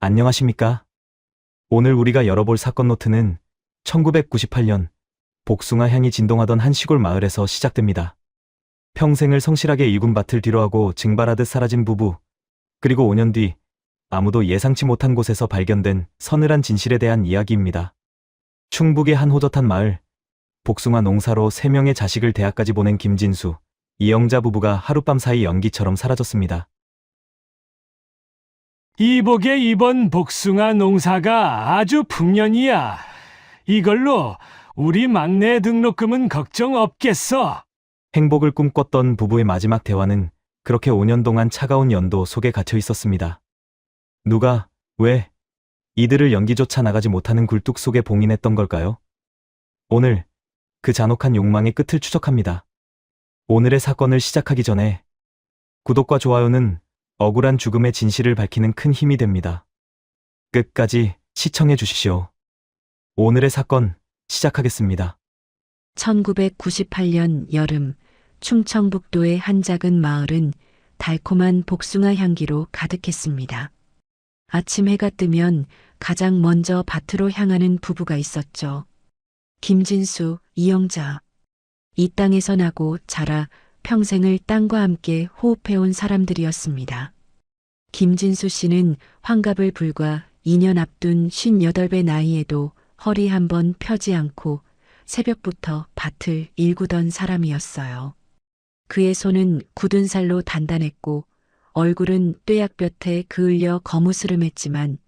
안녕하십니까? 오늘 우리가 열어볼 사건 노트는 1998년 복숭아 향이 진동하던 한 시골 마을에서 시작됩니다. 평생을 성실하게 일군 밭을 뒤로하고 증발하듯 사라진 부부, 그리고 5년 뒤 아무도 예상치 못한 곳에서 발견된 서늘한 진실에 대한 이야기입니다. 충북의 한 호젓한 마을, 복숭아 농사로 3명의 자식을 대학까지 보낸 김진수, 이영자 부부가 하룻밤 사이 연기처럼 사라졌습니다. 이복의 이번 복숭아 농사가 아주 풍년이야. 이걸로 우리 막내 등록금은 걱정 없겠어. 행복을 꿈꿨던 부부의 마지막 대화는 그렇게 5년 동안 차가운 연도 속에 갇혀 있었습니다. 누가, 왜, 이들을 연기조차 나가지 못하는 굴뚝 속에 봉인했던 걸까요? 오늘 그 잔혹한 욕망의 끝을 추적합니다. 오늘의 사건을 시작하기 전에 구독과 좋아요는 억울한 죽음의 진실을 밝히는 큰 힘이 됩니다. 끝까지 시청해 주십시오. 오늘의 사건 시작하겠습니다. 1998년 여름, 충청북도의 한 작은 마을은 달콤한 복숭아 향기로 가득했습니다. 아침 해가 뜨면 가장 먼저 밭으로 향하는 부부가 있었죠. 김진수, 이영자. 이 땅에서 나고 자라 평생을 땅과 함께 호흡해온 사람들이었습니다. 김진수 씨는 환갑을 불과 2년 앞둔 58배 나이에도 허리 한번 펴지 않고 새벽부터 밭을 일구던 사람이었어요. 그의 손은 굳은 살로 단단했고 얼굴은 뙤약볕에 그을려 거무스름했지만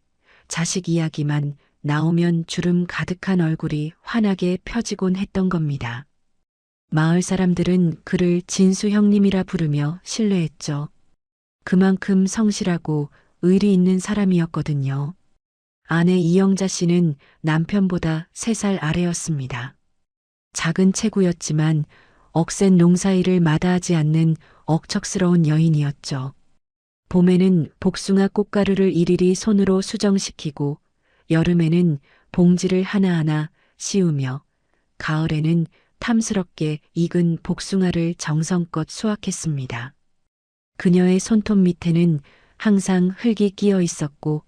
자식 이야기만 나오면 주름 가득한 얼굴이 환하게 펴지곤 했던 겁니다. 마을 사람들은 그를 진수 형님이라 부르며 신뢰했죠. 그만큼 성실하고 의리 있는 사람이었거든요. 아내 이영자 씨는 남편보다 3살 아래였습니다. 작은 체구였지만 억센 농사일을 마다하지 않는 억척스러운 여인이었죠. 봄에는 복숭아 꽃가루를 일일이 손으로 수정시키고 여름에는 봉지를 하나하나 씌우며 가을에는 탐스럽게 익은 복숭아를 정성껏 수확했습니다. 그녀의 손톱 밑에는 항상 흙이 끼어 있었고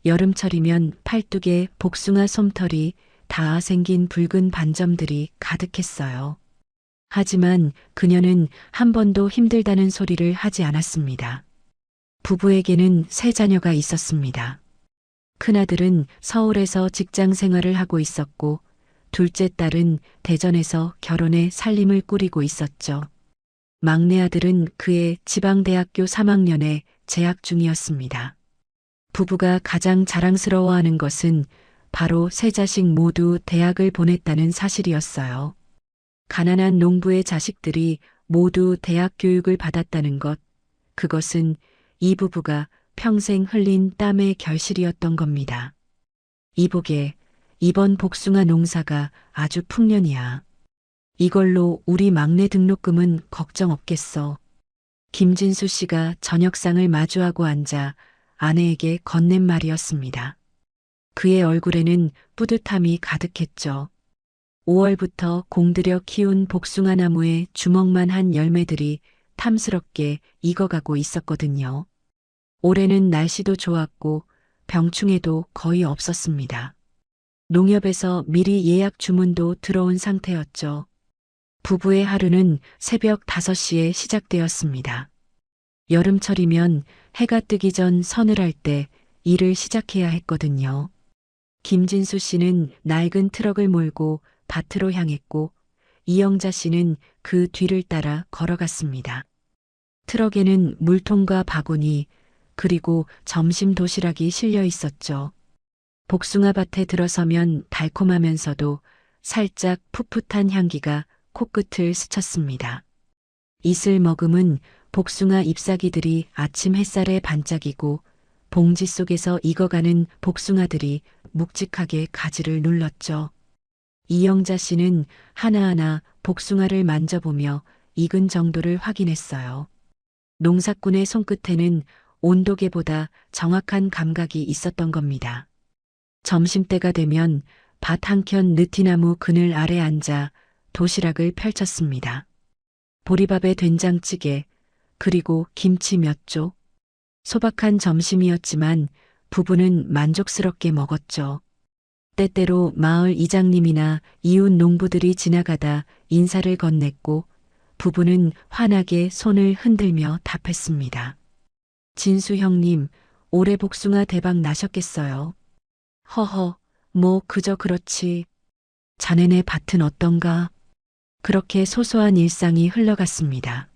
여름철이면 팔뚝에 복숭아 솜털이 닿아 생긴 붉은 반점들이 가득했어요. 하지만 그녀는 한 번도 힘들다는 소리를 하지 않았습니다. 부부에게는 3자녀가 있었습니다. 큰아들은 서울에서 직장 생활을 하고 있었고 둘째 딸은 대전에서 결혼해 살림을 꾸리고 있었죠. 막내 아들은 그의 지방대학교 3학년에 재학 중이었습니다. 부부가 가장 자랑스러워하는 것은 바로 3자식 모두 대학을 보냈다는 사실이었어요. 가난한 농부의 자식들이 모두 대학 교육을 받았다는 것, 그것은 이 부부가 평생 흘린 땀의 결실이었던 겁니다. 이복에 이번 복숭아 농사가 아주 풍년이야. 이걸로 우리 막내 등록금은 걱정 없겠어. 김진수 씨가 저녁상을 마주하고 앉아 아내에게 건넨 말이었습니다. 그의 얼굴에는 뿌듯함이 가득했죠. 5월부터 공들여 키운 복숭아 나무에 주먹만한 열매들이 탐스럽게 익어가고 있었거든요. 올해는 날씨도 좋았고 병충해도 거의 없었습니다. 농협에서 미리 예약 주문도 들어온 상태였죠. 부부의 하루는 새벽 5시에 시작되었습니다. 여름철이면 해가 뜨기 전 서늘할 때 일을 시작해야 했거든요. 김진수 씨는 낡은 트럭을 몰고 밭으로 향했고 이영자 씨는 그 뒤를 따라 걸어갔습니다. 트럭에는 물통과 바구니 그리고 점심 도시락이 실려 있었죠. 복숭아 밭에 들어서면 달콤하면서도 살짝 풋풋한 향기가 코끝을 스쳤습니다. 이슬 머금은 복숭아 잎사귀들이 아침 햇살에 반짝이고 봉지 속에서 익어가는 복숭아들이 묵직하게 가지를 눌렀죠. 이영자 씨는 하나하나 복숭아를 만져보며 익은 정도를 확인했어요. 농사꾼의 손끝에는 온도계보다 정확한 감각이 있었던 겁니다. 점심때가 되면 밭 한켠 느티나무 그늘 아래 앉아 도시락을 펼쳤습니다. 보리밥에 된장찌개, 그리고 김치 몇 쪽. 소박한 점심이었지만 부부는 만족스럽게 먹었죠. 때때로 마을 이장님이나 이웃 농부들이 지나가다 인사를 건넸고 부부는 환하게 손을 흔들며 답했습니다. 진수 형님, 올해 복숭아 대박 나셨겠어요. 허허, 뭐 그저 그렇지. 자네네 밭은 어떤가? 그렇게 소소한 일상이 흘러갔습니다.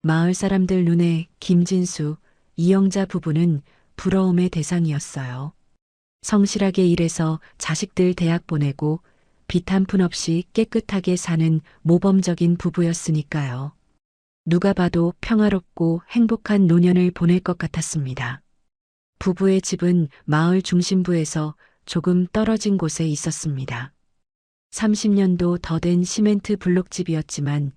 마을 사람들 눈에 김진수, 이영자 부부는 부러움의 대상이었어요. 성실하게 일해서 자식들 대학 보내고 빚 한 푼 없이 깨끗하게 사는 모범적인 부부였으니까요. 누가 봐도 평화롭고 행복한 노년을 보낼 것 같았습니다. 부부의 집은 마을 중심부에서 조금 떨어진 곳에 있었습니다. 30년도 더 된 시멘트 블록집이었지만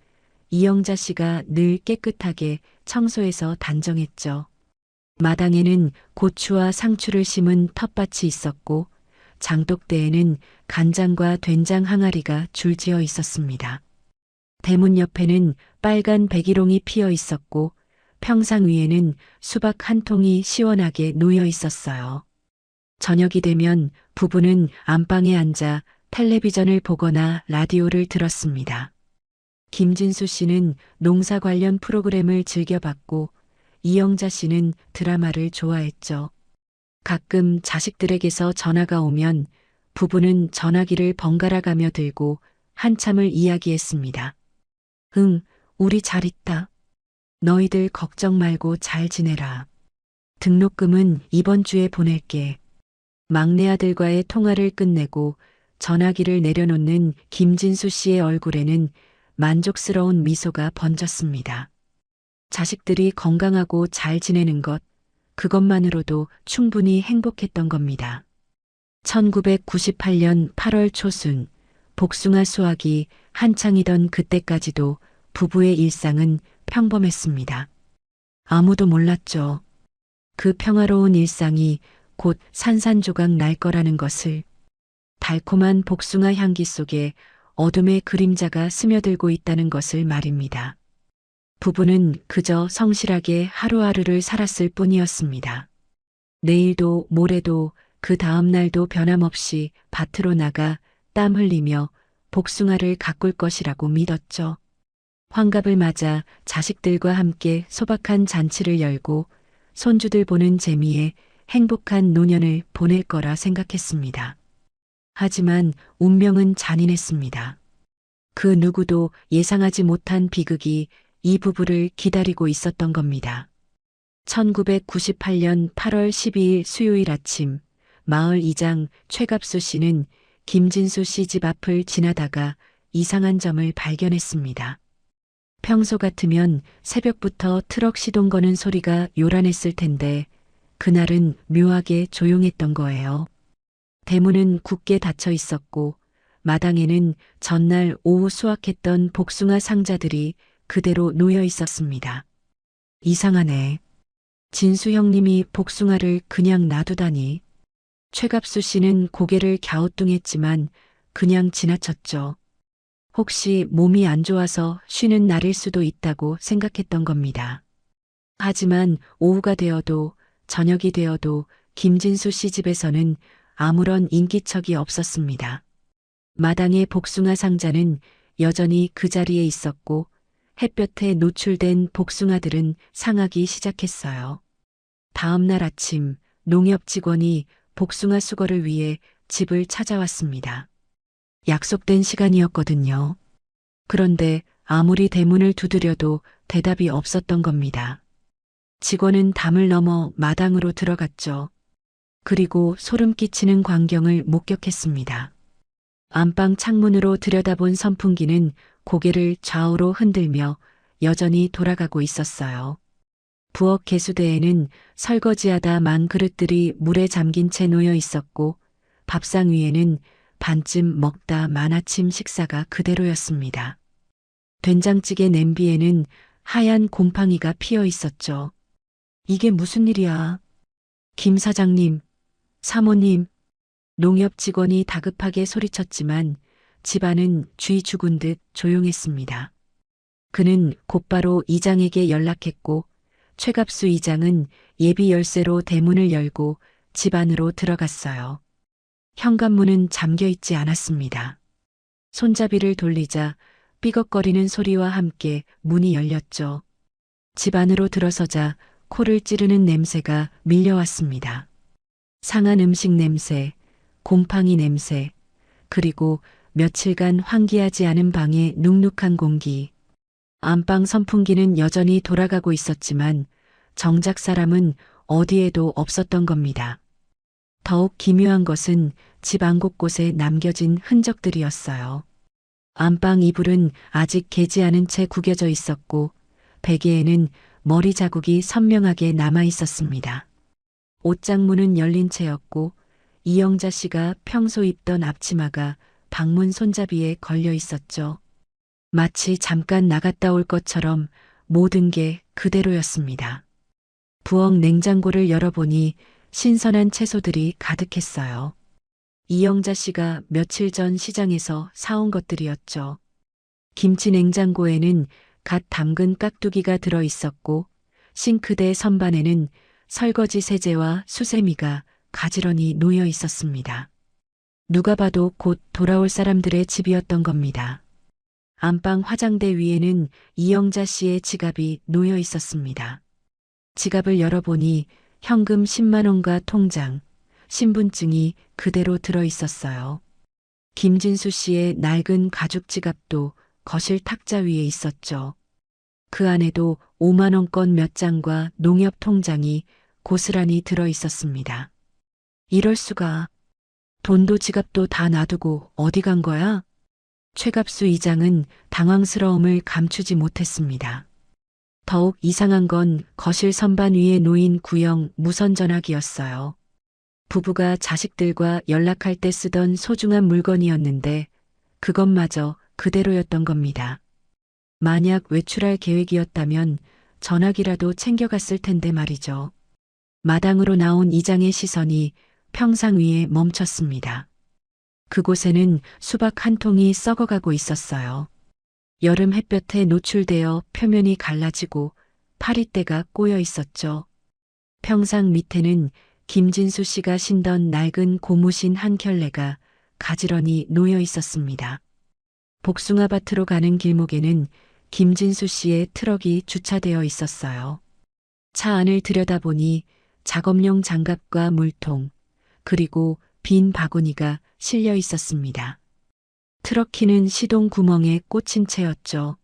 이영자 씨가 늘 깨끗하게 청소해서 단정했죠. 마당에는 고추와 상추를 심은 텃밭이 있었고 장독대에는 간장과 된장 항아리가 줄지어 있었습니다. 대문 옆에는 빨간 백일홍이 피어 있었고 평상 위에는 수박 한 통이 시원하게 놓여 있었어요. 저녁이 되면 부부는 안방에 앉아 텔레비전을 보거나 라디오를 들었습니다. 김진수 씨는 농사 관련 프로그램을 즐겨봤고 이영자 씨는 드라마를 좋아했죠. 가끔 자식들에게서 전화가 오면 부부는 전화기를 번갈아 가며 들고 한참을 이야기했습니다. 응, 우리 잘 있다. 너희들 걱정 말고 잘 지내라. 등록금은 이번 주에 보낼게. 막내 아들과의 통화를 끝내고 전화기를 내려놓는 김진수 씨의 얼굴에는 만족스러운 미소가 번졌습니다. 자식들이 건강하고 잘 지내는 것, 그것만으로도 충분히 행복했던 겁니다. 1998년 8월 초순, 복숭아 수확이 한창이던 그때까지도 부부의 일상은 평범했습니다. 아무도 몰랐죠. 그 평화로운 일상이 곧 산산조각 날 거라는 것을. 달콤한 복숭아 향기 속에 어둠의 그림자가 스며들고 있다는 것을 말입니다. 부부는 그저 성실하게 하루하루를 살았을 뿐이었습니다. 내일도 모레도 그 다음 날도 변함없이 밭으로 나가 땀 흘리며 복숭아를 가꿀 것이라고 믿었죠. 환갑을 맞아 자식들과 함께 소박한 잔치를 열고 손주들 보는 재미에 행복한 노년을 보낼 거라 생각했습니다. 하지만 운명은 잔인했습니다. 그 누구도 예상하지 못한 비극이 이 부부를 기다리고 있었던 겁니다. 1998년 8월 12일 수요일 아침, 마을 이장 최갑수 씨는 김진수 씨 집 앞을 지나다가 이상한 점을 발견했습니다. 평소 같으면 새벽부터 트럭 시동 거는 소리가 요란했을 텐데 그날은 묘하게 조용했던 거예요. 대문은 굳게 닫혀 있었고 마당에는 전날 오후 수확했던 복숭아 상자들이 그대로 놓여 있었습니다. 이상하네. 진수 형님이 복숭아를 그냥 놔두다니. 최갑수 씨는 고개를 갸우뚱했지만 그냥 지나쳤죠. 혹시 몸이 안 좋아서 쉬는 날일 수도 있다고 생각했던 겁니다. 하지만 오후가 되어도 저녁이 되어도 김진수 씨 집에서는 아무런 인기척이 없었습니다. 마당의 복숭아 상자는 여전히 그 자리에 있었고 햇볕에 노출된 복숭아들은 상하기 시작했어요. 다음 날 아침 농협 직원이 복숭아 수거를 위해 집을 찾아왔습니다. 약속된 시간이었거든요. 그런데 아무리 대문을 두드려도 대답이 없었던 겁니다. 직원은 담을 넘어 마당으로 들어갔죠. 그리고 소름 끼치는 광경을 목격했습니다. 안방 창문으로 들여다본 선풍기는 고개를 좌우로 흔들며 여전히 돌아가고 있었어요. 부엌 개수대에는 설거지하다 만 그릇들이 물에 잠긴 채 놓여 있었고 밥상 위에는 반쯤 먹다 만 아침 식사가 그대로였습니다. 된장찌개 냄비에는 하얀 곰팡이가 피어 있었죠. 이게 무슨 일이야? 김 사장님, 사모님, 농협 직원이 다급하게 소리쳤지만 집안은 쥐 죽은 듯 조용했습니다. 그는 곧바로 이장에게 연락했고 최갑수 이장은 예비 열쇠로 대문을 열고 집 안으로 들어갔어요. 현관문은 잠겨 있지 않았습니다. 손잡이를 돌리자 삐걱거리는 소리와 함께 문이 열렸죠. 집 안으로 들어서자 코를 찌르는 냄새가 밀려왔습니다. 상한 음식 냄새, 곰팡이 냄새, 그리고 며칠간 환기하지 않은 방의 눅눅한 공기. 안방 선풍기는 여전히 돌아가고 있었지만 정작 사람은 어디에도 없었던 겁니다. 더욱 기묘한 것은 집 안 곳곳에 남겨진 흔적들이었어요. 안방 이불은 아직 개지 않은 채 구겨져 있었고 베개에는 머리 자국이 선명하게 남아 있었습니다. 옷장문은 열린 채였고 이영자 씨가 평소 입던 앞치마가 방문 손잡이에 걸려 있었죠. 마치 잠깐 나갔다 올 것처럼 모든 게 그대로였습니다. 부엌 냉장고를 열어보니 신선한 채소들이 가득했어요. 이영자 씨가 며칠 전 시장에서 사온 것들이었죠. 김치 냉장고에는 갓 담근 깍두기가 들어 있었고 싱크대 선반에는 설거지 세제와 수세미가 가지런히 놓여 있었습니다. 누가 봐도 곧 돌아올 사람들의 집이었던 겁니다. 안방 화장대 위에는 이영자 씨의 지갑이 놓여 있었습니다. 지갑을 열어보니 현금 10만 원과 통장, 신분증이 그대로 들어 있었어요. 김진수 씨의 낡은 가죽 지갑도 거실 탁자 위에 있었죠. 그 안에도 5만 원권 몇 장과 농협 통장이 고스란히 들어 있었습니다. 이럴 수가. 돈도 지갑도 다 놔두고 어디 간 거야? 최갑수 이장은 당황스러움을 감추지 못했습니다. 더욱 이상한 건 거실 선반 위에 놓인 구형 무선 전화기였어요. 부부가 자식들과 연락할 때 쓰던 소중한 물건이었는데 그것마저 그대로였던 겁니다. 만약 외출할 계획이었다면 전화기라도 챙겨갔을 텐데 말이죠. 마당으로 나온 이장의 시선이 평상 위에 멈췄습니다. 그곳에는 수박 한 통이 썩어가고 있었어요. 여름 햇볕에 노출되어 표면이 갈라지고 파리때가 꼬여 있었죠. 평상 밑에는 김진수 씨가 신던 낡은 고무신 한 켤레가 가지런히 놓여 있었습니다. 복숭아밭으로 가는 길목에는 김진수 씨의 트럭이 주차되어 있었어요. 차 안을 들여다보니 작업용 장갑과 물통, 그리고 빈 바구니가 실려 있었습니다. 트럭 키는 시동 구멍에 꽂힌 채였죠.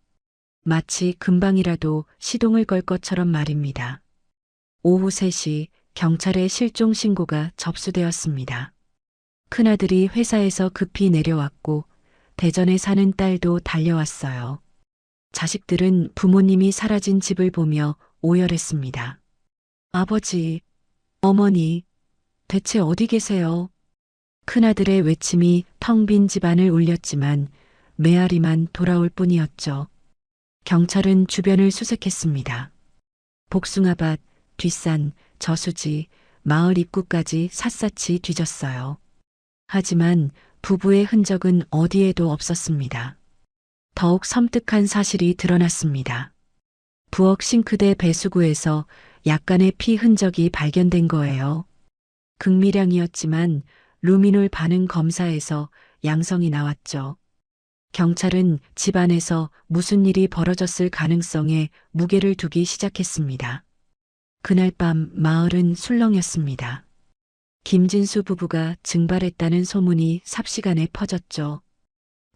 마치 금방이라도 시동을 걸 것처럼 말입니다. 오후 3시 경찰에 실종 신고가 접수되었습니다. 큰아들이 회사에서 급히 내려왔고 대전에 사는 딸도 달려왔어요. 자식들은 부모님이 사라진 집을 보며 오열했습니다. 아버지, 어머니, 대체 어디 계세요? 큰아들의 외침이 텅 빈 집안을 울렸지만 메아리만 돌아올 뿐이었죠. 경찰은 주변을 수색했습니다. 복숭아밭, 뒷산, 저수지, 마을 입구까지 샅샅이 뒤졌어요. 하지만 부부의 흔적은 어디에도 없었습니다. 더욱 섬뜩한 사실이 드러났습니다. 부엌 싱크대 배수구에서 약간의 피 흔적이 발견된 거예요. 극미량이었지만 루미놀 반응 검사에서 양성이 나왔죠. 경찰은 집안에서 무슨 일이 벌어졌을 가능성에 무게를 두기 시작했습니다. 그날 밤 마을은 술렁였습니다. 김진수 부부가 증발했다는 소문이 삽시간에 퍼졌죠.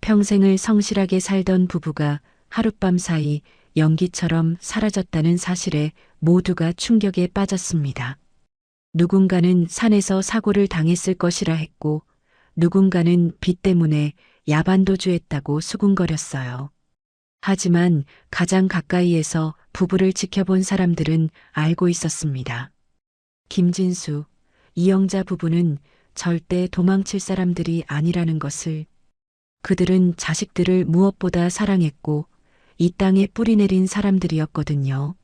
평생을 성실하게 살던 부부가 하룻밤 사이 연기처럼 사라졌다는 사실에 모두가 충격에 빠졌습니다. 누군가는 산에서 사고를 당했을 것이라 했고 누군가는 빚 때문에 야반도주했다고 수군거렸어요. 하지만 가장 가까이에서 부부를 지켜본 사람들은 알고 있었습니다. 김진수, 이영자 부부는 절대 도망칠 사람들이 아니라는 것을. 그들은 자식들을 무엇보다 사랑했고 이 땅에 뿌리내린 사람들이었거든요.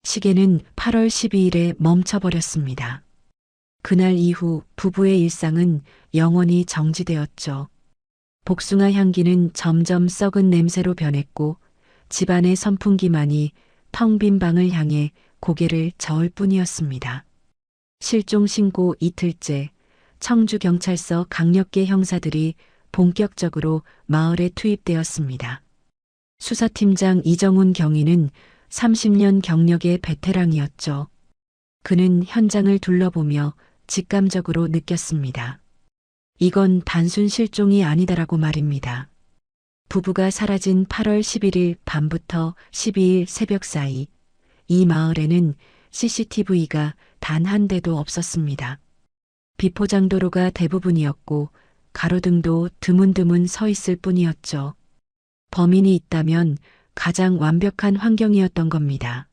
시계는 8월 12일에 멈춰버렸습니다. 그날 이후 부부의 일상은 영원히 정지되었죠. 복숭아 향기는 점점 썩은 냄새로 변했고 집안의 선풍기만이 텅 빈 방을 향해 고개를 저을 뿐이었습니다. 실종 신고 이틀째 청주경찰서 강력계 형사들이 본격적으로 마을에 투입되었습니다. 수사팀장 이정훈 경위는 30년 경력의 베테랑이었죠. 그는 현장을 둘러보며 직감적으로 느꼈습니다. 이건 단순 실종이 아니다라고 말입니다. 부부가 사라진 8월 11일 밤부터 12일 새벽 사이 이 마을에는 CCTV가 단 한 대도 없었습니다. 비포장도로가 대부분이었고 가로등도 드문드문 서 있을 뿐이었죠. 범인이 있다면 가장 완벽한 환경이었던 겁니다.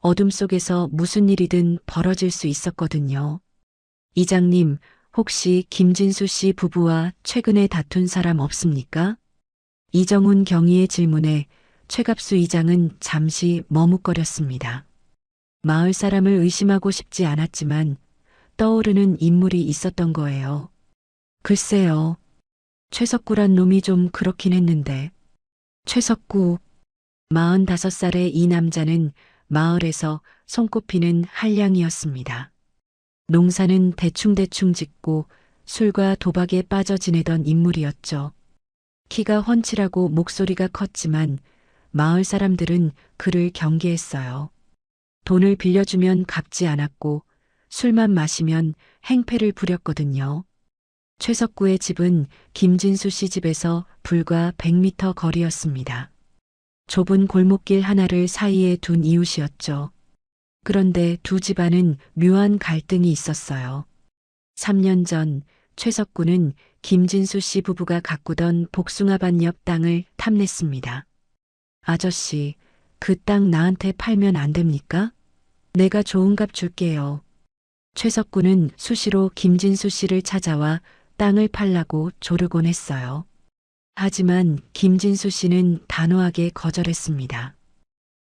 어둠 속에서 무슨 일이든 벌어질 수 있었거든요. 이장님, 혹시 김진수 씨 부부와 최근에 다툰 사람 없습니까? 이정훈 경위의 질문에 최갑수 이장은 잠시 머뭇거렸습니다. 마을 사람을 의심하고 싶지 않았지만 떠오르는 인물이 있었던 거예요. 글쎄요. 최석구란 놈이 좀 그렇긴 했는데. 최석구, 45살의 이 남자는 마을에서 손꼽히는 한량이었습니다. 농사는 대충대충 짓고 술과 도박에 빠져 지내던 인물이었죠. 키가 훤칠하고 목소리가 컸지만 마을 사람들은 그를 경계했어요. 돈을 빌려주면 갚지 않았고 술만 마시면 행패를 부렸거든요. 최석구의 집은 김진수 씨 집에서 불과 100m 거리였습니다. 좁은 골목길 하나를 사이에 둔 이웃이었죠. 그런데 두 집안은 묘한 갈등이 있었어요. 3년 전 최석구는 김진수 씨 부부가 가꾸던 복숭아밭 옆 땅을 탐냈습니다. 아저씨, 그 땅 나한테 팔면 안 됩니까? 내가 좋은 값 줄게요. 최석구는 수시로 김진수 씨를 찾아와 땅을 팔라고 조르곤 했어요. 하지만 김진수 씨는 단호하게 거절했습니다.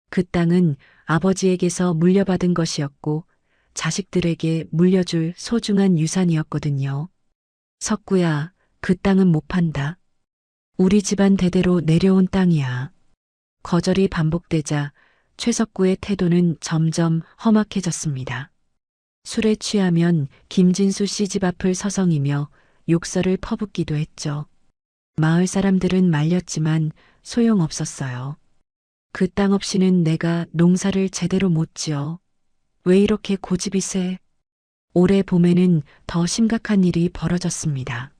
그 땅은 아버지에게서 물려받은 것이었고 자식들에게 물려줄 소중한 유산이었거든요. 석구야, 그 땅은 못 판다. 우리 집안 대대로 내려온 땅이야. 거절이 반복되자 최석구의 태도는 점점 험악해졌습니다. 술에 취하면 김진수 씨 집 앞을 서성이며 욕설을 퍼붓기도 했죠. 마을 사람들은 말렸지만 소용없었어요. 그 땅 없이는 내가 농사를 제대로 못 지어. 왜 이렇게 고집이 세? 올해 봄에는 더 심각한 일이 벌어졌습니다.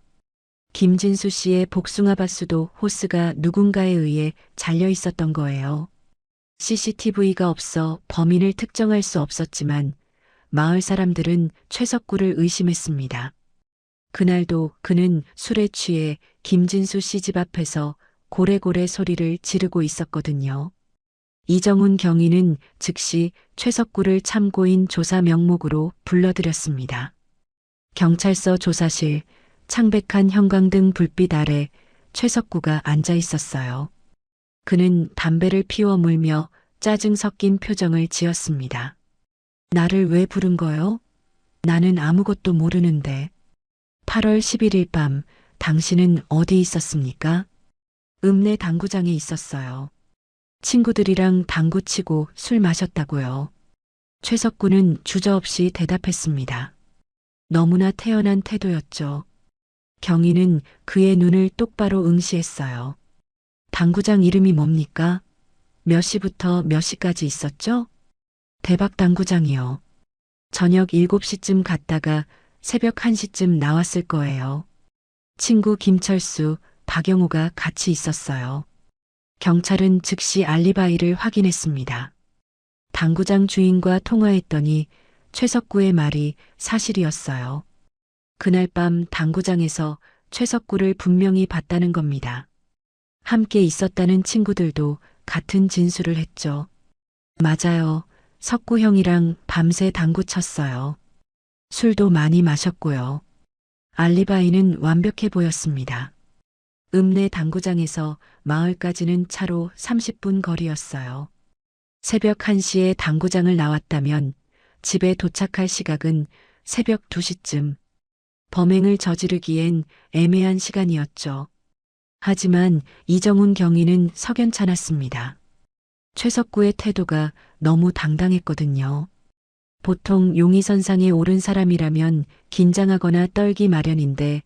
김진수 씨의 복숭아밭 수도 호스가 누군가에 의해 잘려 있었던 거예요. CCTV가 없어 범인을 특정할 수 없었지만 마을 사람들은 최석구를 의심했습니다. 그날도 그는 술에 취해 김진수 씨 집 앞에서 고래고래 소리를 지르고 있었거든요. 이정훈 경위는 즉시 최석구를 참고인 조사 명목으로 불러들였습니다. 경찰서 조사실, 창백한 형광등 불빛 아래 최석구가 앉아 있었어요. 그는 담배를 피워 물며 짜증 섞인 표정을 지었습니다. 나를 왜 부른 거요? 나는 아무것도 모르는데. 8월 11일 밤 당신은 어디 있었습니까? 읍내 당구장에 있었어요. 친구들이랑 당구 치고 술 마셨다고요. 최석구는 주저없이 대답했습니다. 너무나 태연한 태도였죠. 경희는 그의 눈을 똑바로 응시했어요. 당구장 이름이 뭡니까? 몇 시부터 몇 시까지 있었죠? 대박 당구장이요. 저녁 7시쯤 갔다가 새벽 1시쯤 나왔을 거예요. 친구 김철수, 박영호가 같이 있었어요. 경찰은 즉시 알리바이를 확인했습니다. 당구장 주인과 통화했더니 최석구의 말이 사실이었어요. 그날 밤 당구장에서 최석구를 분명히 봤다는 겁니다. 함께 있었다는 친구들도 같은 진술을 했죠. 맞아요. 석구 형이랑 밤새 당구 쳤어요. 술도 많이 마셨고요. 알리바이는 완벽해 보였습니다. 읍내 당구장에서 마을까지는 차로 30분 거리였어요. 새벽 1시에 당구장을 나왔다면 집에 도착할 시각은 새벽 2시쯤. 범행을 저지르기엔 애매한 시간이었죠. 하지만 이정훈 경위는 석연찮았습니다. 최석구의 태도가 너무 당당했거든요. 보통 용의선상에 오른 사람이라면 긴장하거나 떨기 마련인데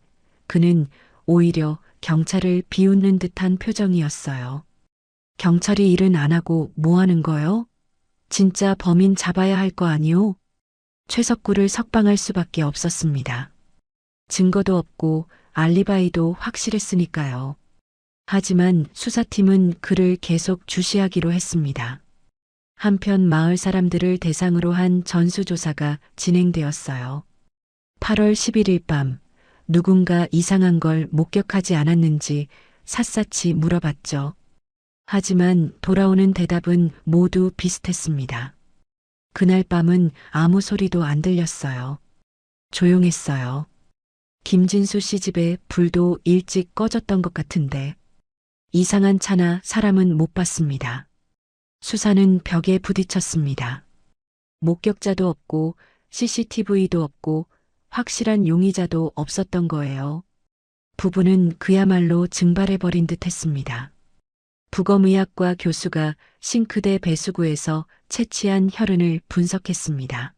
그는 오히려 경찰을 비웃는 듯한 표정이었어요. 경찰이 일은 안 하고 뭐 하는 거요? 진짜 범인 잡아야 할 거 아니오? 최석구를 석방할 수밖에 없었습니다. 증거도 없고 알리바이도 확실했으니까요. 하지만 수사팀은 그를 계속 주시하기로 했습니다. 한편 마을 사람들을 대상으로 한 전수조사가 진행되었어요. 8월 11일 밤 누군가 이상한 걸 목격하지 않았는지 샅샅이 물어봤죠. 하지만 돌아오는 대답은 모두 비슷했습니다. 그날 밤은 아무 소리도 안 들렸어요. 조용했어요. 김진수 씨 집에 불도 일찍 꺼졌던 것 같은데 이상한 차나 사람은 못 봤습니다. 수사는 벽에 부딪혔습니다. 목격자도 없고 CCTV도 없고 확실한 용의자도 없었던 거예요. 부부는 그야말로 증발해버린 듯 했습니다. 부검의학과 교수가 싱크대 배수구에서 채취한 혈흔을 분석했습니다.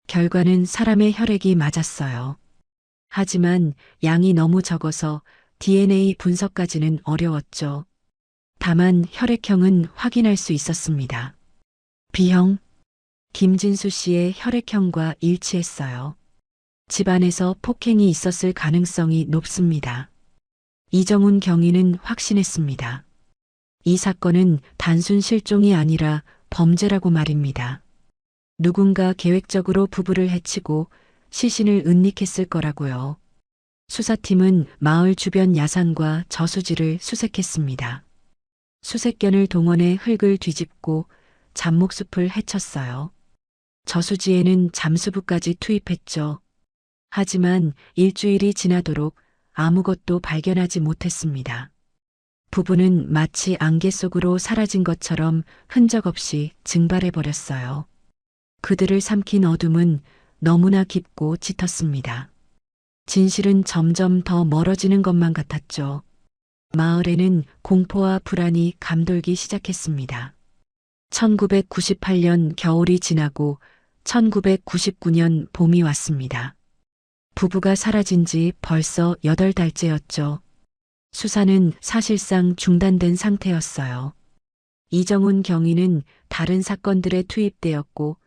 결과는 사람의 혈액이 맞았어요. 하지만 양이 너무 적어서 DNA 분석까지는 어려웠죠. 다만 혈액형은 확인할 수 있었습니다. B형, 김진수 씨의 혈액형과 일치했어요. 집안에서 폭행이 있었을 가능성이 높습니다. 이정훈 경위는 확신했습니다. 이 사건은 단순 실종이 아니라 범죄라고 말입니다. 누군가 계획적으로 부부를 해치고 시신을 은닉했을 거라고요. 수사팀은 마을 주변 야산과 저수지를 수색했습니다. 수색견을 동원해 흙을 뒤집고 잡목숲을 헤쳤어요. 저수지에는 잠수부까지 투입했죠. 하지만 일주일이 지나도록 아무것도 발견하지 못했습니다. 부부는 마치 안개 속으로 사라진 것처럼 흔적 없이 증발해버렸어요. 그들을 삼킨 어둠은 너무나 깊고 짙었습니다. 진실은 점점 더 멀어지는 것만 같았죠. 마을에는 공포와 불안이 감돌기 시작했습니다. 1998년 겨울이 지나고 1999년 봄이 왔습니다. 부부가 사라진 지 벌써 8달째였죠. 수사는 사실상 중단된 상태였어요. 이정훈 경위는 다른 사건들에 투입되었고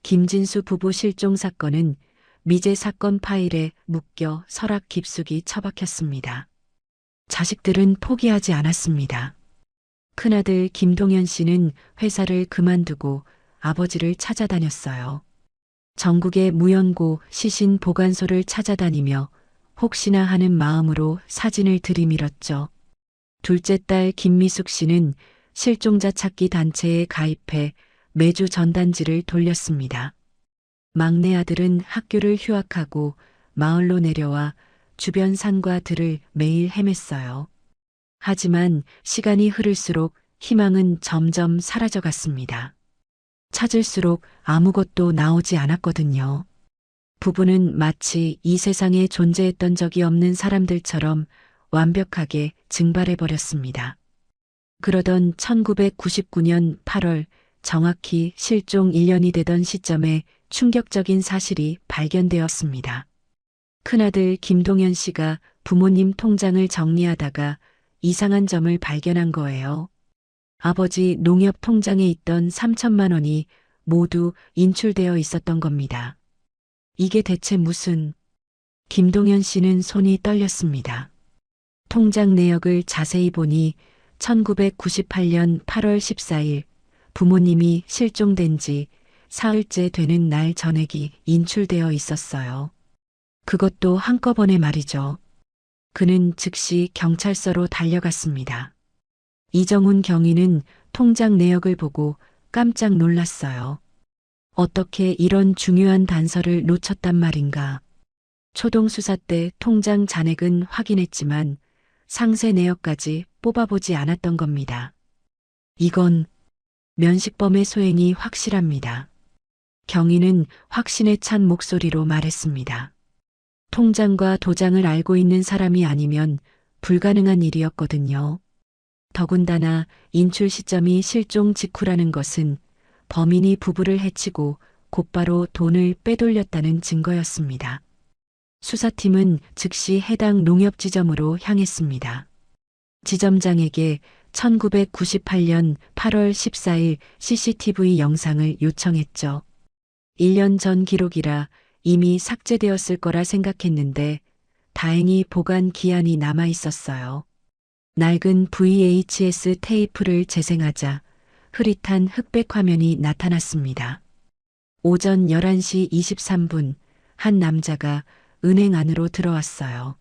김진수 부부 실종 사건은 미제 사건 파일에 묶여 서랍 깊숙이 처박혔습니다. 자식들은 포기하지 않았습니다. 큰아들 김동현 씨는 회사를 그만두고 아버지를 찾아다녔어요. 전국의 무연고 시신 보관소를 찾아다니며 혹시나 하는 마음으로 사진을 들이밀었죠. 둘째 딸 김미숙 씨는 실종자 찾기 단체에 가입해 매주 전단지를 돌렸습니다. 막내 아들은 학교를 휴학하고 마을로 내려와 주변 산과 들을 매일 헤맸어요. 하지만 시간이 흐를수록 희망은 점점 사라져갔습니다. 찾을수록 아무것도 나오지 않았거든요. 부부는 마치 이 세상에 존재했던 적이 없는 사람들처럼 완벽하게 증발해버렸습니다. 그러던 1999년 8월 정확히 실종 1년이 되던 시점에 충격적인 사실이 발견되었습니다. 큰아들 김동현 씨가 부모님 통장을 정리하다가 이상한 점을 발견한 거예요. 아버지 농협 통장에 있던 3천만 원이 모두 인출되어 있었던 겁니다. 이게 대체 무슨... 김동현 씨는 손이 떨렸습니다. 통장 내역을 자세히 보니 1998년 8월 14일 부모님이 실종된 지 사흘째 되는 날 전액이 인출되어 있었어요. 그것도 한꺼번에 말이죠. 그는 즉시 경찰서로 달려갔습니다. 이정훈 경위는 통장 내역을 보고 깜짝 놀랐어요. 어떻게 이런 중요한 단서를 놓쳤단 말인가. 초동 수사 때 통장 잔액은 확인했지만 상세 내역까지 뽑아보지 않았던 겁니다. 이건 면식범의 소행이 확실합니다. 경위는 확신에 찬 목소리로 말했습니다. 통장과 도장을 알고 있는 사람이 아니면 불가능한 일이었거든요. 더군다나 인출 시점이 실종 직후라는 것은 범인이 부부를 해치고 곧바로 돈을 빼돌렸다는 증거였습니다. 수사팀은 즉시 해당 농협지점으로 향했습니다. 지점장에게 1998년 8월 14일 CCTV 영상을 요청했죠. 1년 전 기록이라 이미 삭제되었을 거라 생각했는데 다행히 보관 기한이 남아 있었어요. 낡은 VHS 테이프를 재생하자 흐릿한 흑백 화면이 나타났습니다. 오전 11시 23분 한 남자가 은행 안으로 들어왔어요.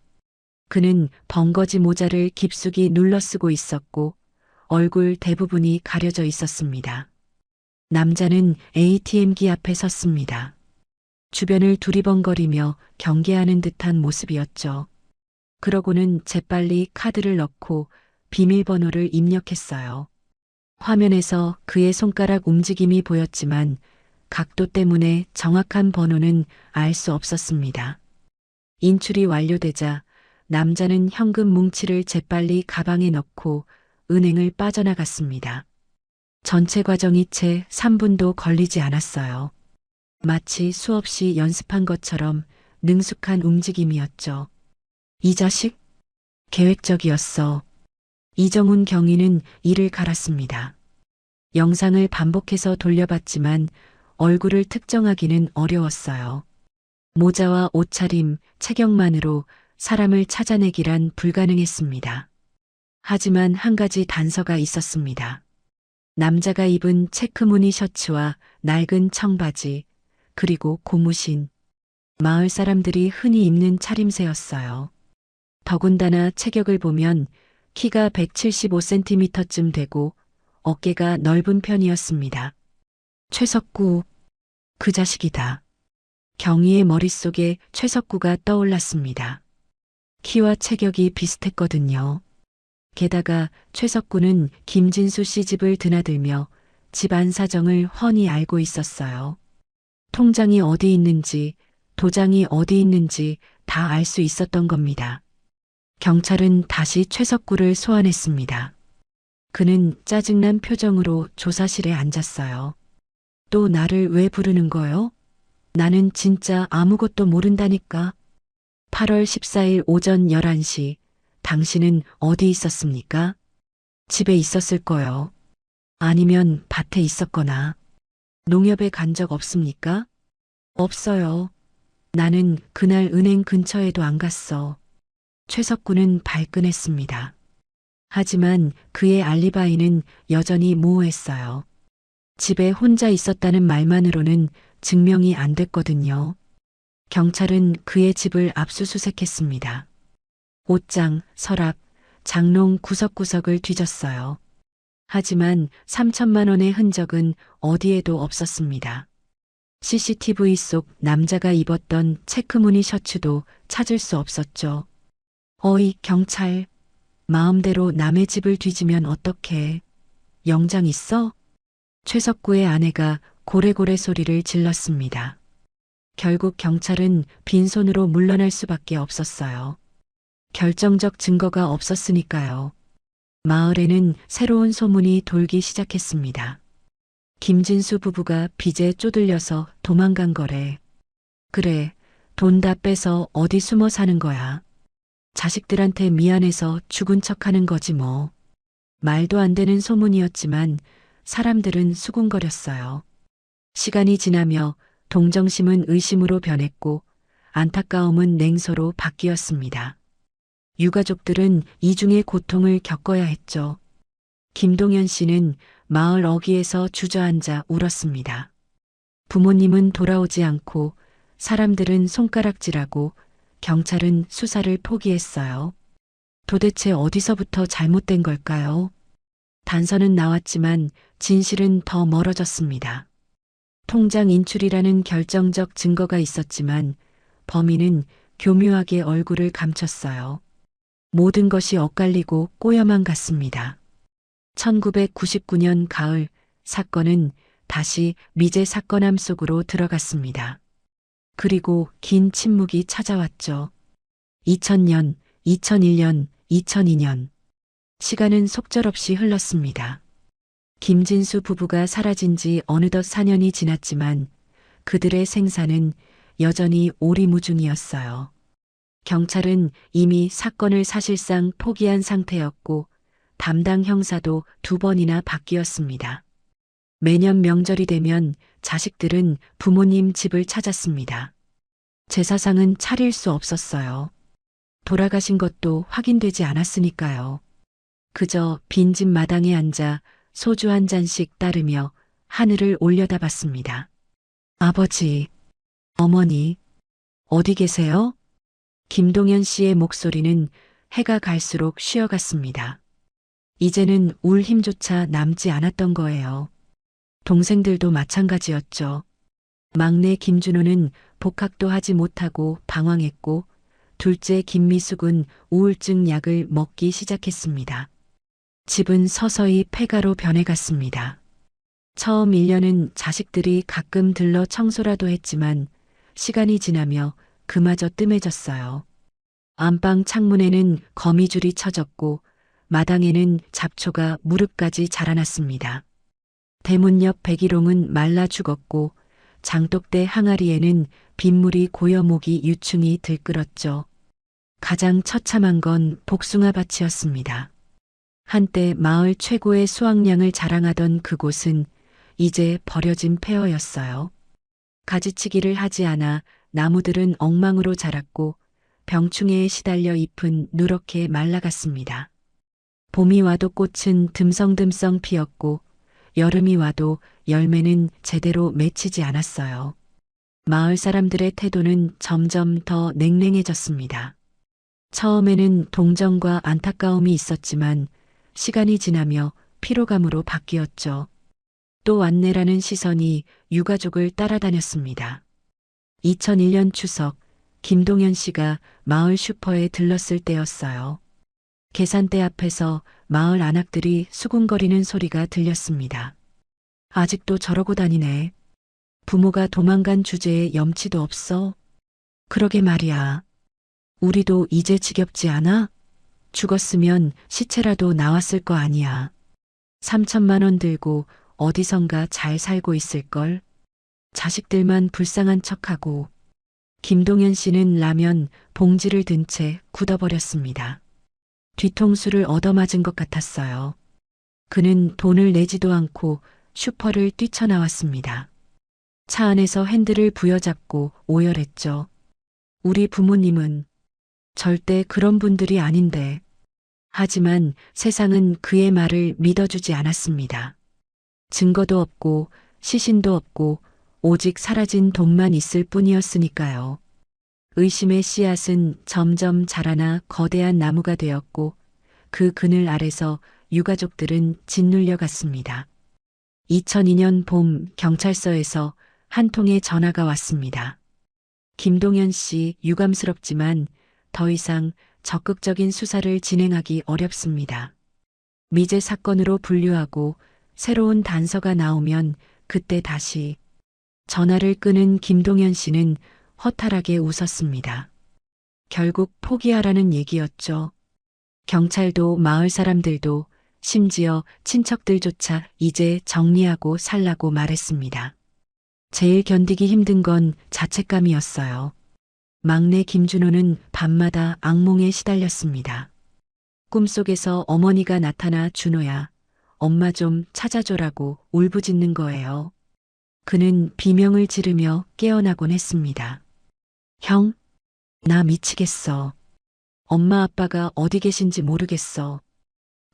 그는 벙거지 모자를 깊숙이 눌러 쓰고 있었고 얼굴 대부분이 가려져 있었습니다. 남자는 ATM기 앞에 섰습니다. 주변을 두리번거리며 경계하는 듯한 모습이었죠. 그러고는 재빨리 카드를 넣고 비밀번호를 입력했어요. 화면에서 그의 손가락 움직임이 보였지만 각도 때문에 정확한 번호는 알 수 없었습니다. 인출이 완료되자 남자는 현금 뭉치를 재빨리 가방에 넣고 은행을 빠져나갔습니다. 전체 과정이 채 3분도 걸리지 않았어요. 마치 수없이 연습한 것처럼 능숙한 움직임이었죠. 이 자식? 계획적이었어. 이정훈 경위는 이를 갈았습니다. 영상을 반복해서 돌려봤지만 얼굴을 특정하기는 어려웠어요. 모자와 옷차림, 체격만으로 사람을 찾아내기란 불가능했습니다. 하지만 한 가지 단서가 있었습니다. 남자가 입은 체크무늬 셔츠와 낡은 청바지, 그리고 고무신. 마을 사람들이 흔히 입는 차림새였어요. 더군다나 체격을 보면 키가 175cm쯤 되고 어깨가 넓은 편이었습니다. 최석구, 그 자식이다. 경희의 머릿속에 최석구가 떠올랐습니다. 키와 체격이 비슷했거든요. 게다가 최석구는 김진수 씨 집을 드나들며 집안 사정을 훤히 알고 있었어요. 통장이 어디 있는지, 도장이 어디 있는지 다 알 수 있었던 겁니다. 경찰은 다시 최석구를 소환했습니다. 그는 짜증난 표정으로 조사실에 앉았어요. 또 나를 왜 부르는 거요? 나는 진짜 아무것도 모른다니까. 8월 14일 오전 11시, 당신은 어디 있었습니까? 집에 있었을 거요. 아니면 밭에 있었거나. 농협에 간 적 없습니까? 없어요. 나는 그날 은행 근처에도 안 갔어. 최석구는 발끈했습니다. 하지만 그의 알리바이는 여전히 모호했어요. 집에 혼자 있었다는 말만으로는 증명이 안 됐거든요. 경찰은 그의 집을 압수수색했습니다. 옷장, 서랍, 장롱 구석구석을 뒤졌어요. 하지만 3천만 원의 흔적은 어디에도 없었습니다. CCTV 속 남자가 입었던 체크무늬 셔츠도 찾을 수 없었죠. 어이, 경찰. 마음대로 남의 집을 뒤지면 어떡해. 영장 있어? 최석구의 아내가 고래고래 소리를 질렀습니다. 결국 경찰은 빈손으로 물러날 수밖에 없었어요. 결정적 증거가 없었으니까요. 마을에는 새로운 소문이 돌기 시작했습니다. 김진수 부부가 빚에 쪼들려서 도망간 거래. 그래, 돈 다 빼서 어디 숨어 사는 거야. 자식들한테 미안해서 죽은 척 하는 거지 뭐. 말도 안 되는 소문이었지만 사람들은 수군거렸어요. 시간이 지나며 동정심은 의심으로 변했고 안타까움은 냉소로 바뀌었습니다. 유가족들은 이중의 고통을 겪어야 했죠. 김동현 씨는 마을 어귀에서 주저앉아 울었습니다. 부모님은 돌아오지 않고 사람들은 손가락질하고 경찰은 수사를 포기했어요. 도대체 어디서부터 잘못된 걸까요? 단서는 나왔지만 진실은 더 멀어졌습니다. 통장 인출이라는 결정적 증거가 있었지만 범인은 교묘하게 얼굴을 감췄어요. 모든 것이 엇갈리고 꼬여만 갔습니다. 1999년 가을 사건은 다시 미제 사건함 속으로 들어갔습니다. 그리고 긴 침묵이 찾아왔죠. 2000년, 2001년, 2002년. 시간은 속절없이 흘렀습니다. 김진수 부부가 사라진 지 어느덧 4년이 지났지만 그들의 생사는 여전히 오리무중이었어요. 경찰은 이미 사건을 사실상 포기한 상태였고 담당 형사도 2번이나 바뀌었습니다. 매년 명절이 되면 자식들은 부모님 집을 찾았습니다. 제사상은 차릴 수 없었어요. 돌아가신 것도 확인되지 않았으니까요. 그저 빈집 마당에 앉아 소주 한 잔씩 따르며 하늘을 올려다봤습니다. 아버지, 어머니, 어디 계세요? 김동현 씨의 목소리는 해가 갈수록 쉬어갔습니다. 이제는 울 힘조차 남지 않았던 거예요. 동생들도 마찬가지였죠. 막내 김준호는 복학도 하지 못하고 방황했고 둘째 김미숙은 우울증 약을 먹기 시작했습니다. 집은 서서히 폐가로 변해갔습니다. 처음 1년은 자식들이 가끔 들러 청소라도 했지만 시간이 지나며 그마저 뜸해졌어요. 안방 창문에는 거미줄이 쳐졌고 마당에는 잡초가 무릎까지 자라났습니다. 대문 옆 백일홍은 말라 죽었고 장독대 항아리에는 빗물이 고여 목이 유충이 들끓었죠. 가장 처참한 건 복숭아밭이었습니다. 한때 마을 최고의 수확량을 자랑하던 그곳은 이제 버려진 폐허였어요. 가지치기를 하지 않아 나무들은 엉망으로 자랐고 병충해에 시달려 잎은 누렇게 말라갔습니다. 봄이 와도 꽃은 듬성듬성 피었고 여름이 와도 열매는 제대로 맺히지 않았어요. 마을 사람들의 태도는 점점 더 냉랭해졌습니다. 처음에는 동정과 안타까움이 있었지만 시간이 지나며 피로감으로 바뀌었죠. 또 왔네라는 시선이 유가족을 따라다녔습니다. 2001년 추석, 김동현 씨가 마을 슈퍼에 들렀을 때였어요. 계산대 앞에서 마을 안악들이 수군거리는 소리가 들렸습니다. 아직도 저러고 다니네. 부모가 도망간 주제에 염치도 없어. 그러게 말이야. 우리도 이제 지겹지 않아? 죽었으면 시체라도 나왔을 거 아니야. 3천만 원 들고 어디선가 잘 살고 있을걸. 자식들만 불쌍한 척하고. 김동현 씨는 라면 봉지를 든 채 굳어버렸습니다. 뒤통수를 얻어맞은 것 같았어요. 그는 돈을 내지도 않고 슈퍼를 뛰쳐나왔습니다. 차 안에서 핸들을 부여잡고 오열했죠. 우리 부모님은 절대 그런 분들이 아닌데. 하지만 세상은 그의 말을 믿어주지 않았습니다. 증거도 없고 시신도 없고 오직 사라진 돈만 있을 뿐이었으니까요. 의심의 씨앗은 점점 자라나 거대한 나무가 되었고 그 그늘 아래서 유가족들은 짓눌려 갔습니다. 2002년 봄 경찰서에서 한 통의 전화가 왔습니다. 김동현 씨 유감스럽지만 더 이상 적극적인 수사를 진행하기 어렵습니다. 미제 사건으로 분류하고 새로운 단서가 나오면 그때 다시. 전화를 끄는 김동현 씨는 허탈하게 웃었습니다. 결국 포기하라는 얘기였죠. 경찰도 마을 사람들도 심지어 친척들조차 이제 정리하고 살라고 말했습니다. 제일 견디기 힘든 건 자책감이었어요. 막내 김준호는 밤마다 악몽에 시달렸습니다. 꿈속에서 어머니가 나타나 준호야, 엄마 좀 찾아줘라고 울부짖는 거예요. 그는 비명을 지르며 깨어나곤 했습니다. 형, 나 미치겠어. 엄마 아빠가 어디 계신지 모르겠어.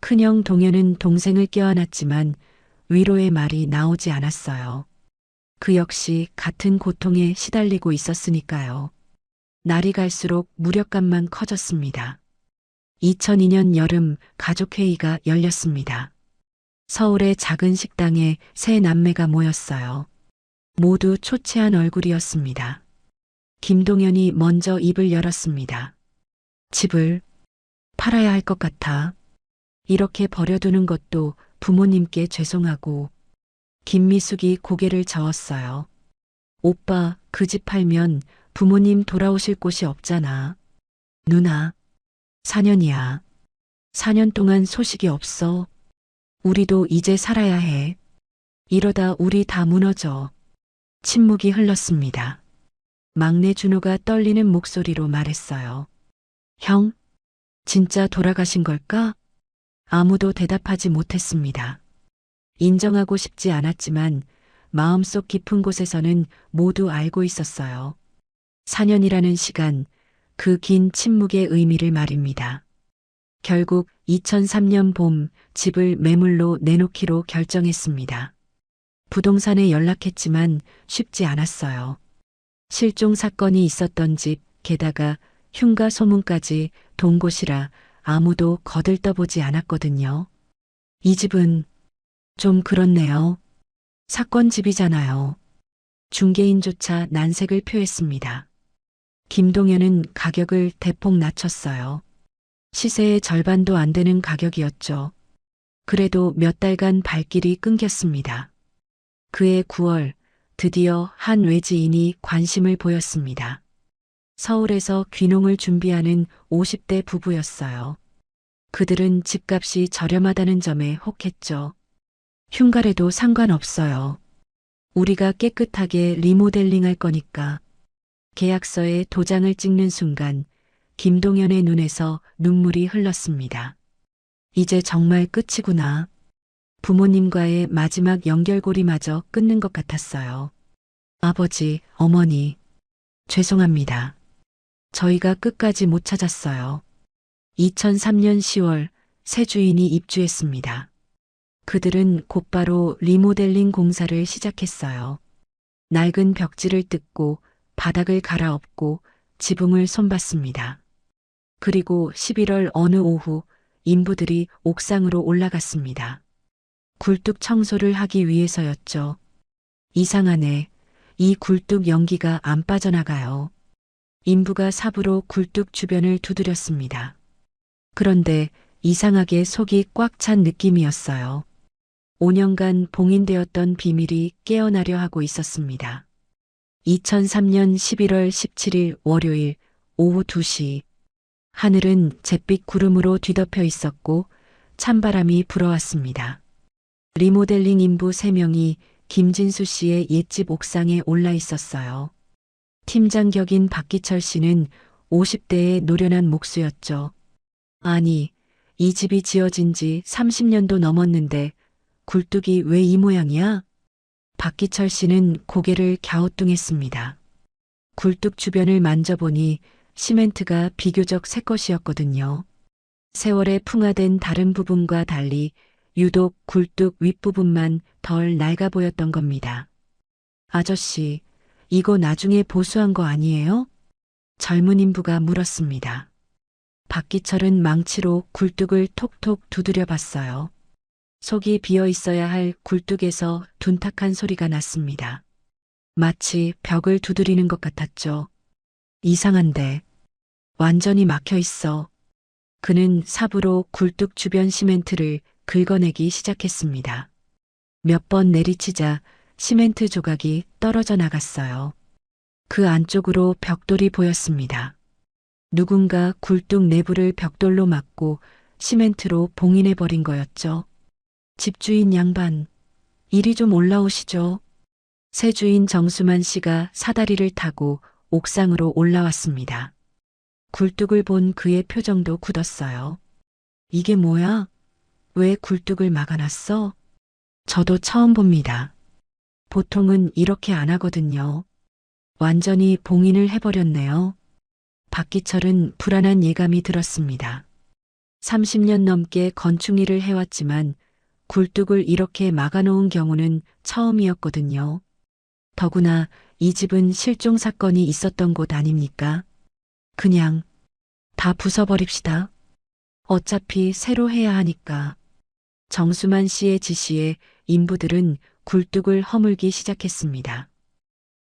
큰형 동현은 동생을 껴안았지만 위로의 말이 나오지 않았어요. 그 역시 같은 고통에 시달리고 있었으니까요. 날이 갈수록 무력감만 커졌습니다. 2002년 여름 가족회의가 열렸습니다. 서울의 작은 식당에 세 남매가 모였어요. 모두 초췌한 얼굴이었습니다. 김동현이 먼저 입을 열었습니다. 집을 팔아야 할 것 같아. 이렇게 버려두는 것도 부모님께 죄송하고. 김미숙이 고개를 저었어요. 오빠, 그 집 팔면 부모님 돌아오실 곳이 없잖아. 누나, 4년이야. 4년 동안 소식이 없어. 우리도 이제 살아야 해. 이러다 우리 다 무너져. 침묵이 흘렀습니다. 막내 준호가 떨리는 목소리로 말했어요. 형, 진짜 돌아가신 걸까? 아무도 대답하지 못했습니다. 인정하고 싶지 않았지만 마음속 깊은 곳에서는 모두 알고 있었어요. 4년이라는 시간, 그 긴 침묵의 의미를 말입니다. 결국 2003년 봄 집을 매물로 내놓기로 결정했습니다. 부동산에 연락했지만 쉽지 않았어요. 실종 사건이 있었던 집, 게다가 흉가 소문까지 돈 곳이라 아무도 거들떠보지 않았거든요. 이 집은 좀 그렇네요. 사건 집이잖아요. 중개인조차 난색을 표했습니다. 김동현은 가격을 대폭 낮췄어요. 시세의 절반도 안 되는 가격이었죠. 그래도 몇 달간 발길이 끊겼습니다. 그해 9월 드디어 한 외지인이 관심을 보였습니다. 서울에서 귀농을 준비하는 50대 부부였어요. 그들은 집값이 저렴하다는 점에 혹했죠. 흉가래도 상관없어요. 우리가 깨끗하게 리모델링할 거니까. 계약서에 도장을 찍는 순간 김동현의 눈에서 눈물이 흘렀습니다. 이제 정말 끝이구나. 부모님과의 마지막 연결고리마저 끊는 것 같았어요. 아버지, 어머니, 죄송합니다. 저희가 끝까지 못 찾았어요. 2003년 10월 새 주인이 입주했습니다. 그들은 곧바로 리모델링 공사를 시작했어요. 낡은 벽지를 뜯고 바닥을 갈아엎고 지붕을 손봤습니다. 그리고 11월 어느 오후 인부들이 옥상으로 올라갔습니다. 굴뚝 청소를 하기 위해서였죠. 이상하네. 이 굴뚝 연기가 안 빠져나가요. 인부가 삽으로 굴뚝 주변을 두드렸습니다. 그런데 이상하게 속이 꽉 찬 느낌이었어요. 5년간 봉인되었던 비밀이 깨어나려 하고 있었습니다. 2003년 11월 17일 월요일 오후 2시. 하늘은 잿빛 구름으로 뒤덮여 있었고 찬바람이 불어왔습니다. 리모델링 인부 3명이 김진수 씨의 옛집 옥상에 올라 있었어요. 팀장 격인 박기철 씨는 50대의 노련한 목수였죠. 아니, 이 집이 지어진 지 30년도 넘었는데 굴뚝이 왜 이 모양이야? 박기철 씨는 고개를 갸우뚱했습니다. 굴뚝 주변을 만져보니 시멘트가 비교적 새 것이었거든요. 세월에 풍화된 다른 부분과 달리 유독 굴뚝 윗부분만 덜 낡아 보였던 겁니다. 아저씨, 이거 나중에 보수한 거 아니에요? 젊은 인부가 물었습니다. 박기철은 망치로 굴뚝을 톡톡 두드려 봤어요. 속이 비어 있어야 할 굴뚝에서 둔탁한 소리가 났습니다. 마치 벽을 두드리는 것 같았죠. 이상한데. 완전히 막혀 있어. 그는 삽으로 굴뚝 주변 시멘트를 긁어내기 시작했습니다. 몇 번 내리치자 시멘트 조각이 떨어져 나갔어요. 그 안쪽으로 벽돌이 보였습니다. 누군가 굴뚝 내부를 벽돌로 막고 시멘트로 봉인해버린 거였죠. 집주인 양반, 이리 좀 올라오시죠. 새 주인 정수만 씨가 사다리를 타고 옥상으로 올라왔습니다. 굴뚝을 본 그의 표정도 굳었어요. 이게 뭐야? 왜 굴뚝을 막아놨어? 저도 처음 봅니다. 보통은 이렇게 안 하거든요. 완전히 봉인을 해버렸네요. 박기철은 불안한 예감이 들었습니다. 30년 넘게 건축 일을 해왔지만 굴뚝을 이렇게 막아놓은 경우는 처음이었거든요. 더구나 이 집은 실종 사건이 있었던 곳 아닙니까? 그냥 다 부숴버립시다. 어차피 새로 해야 하니까. 정수만 씨의 지시에 인부들은 굴뚝을 허물기 시작했습니다.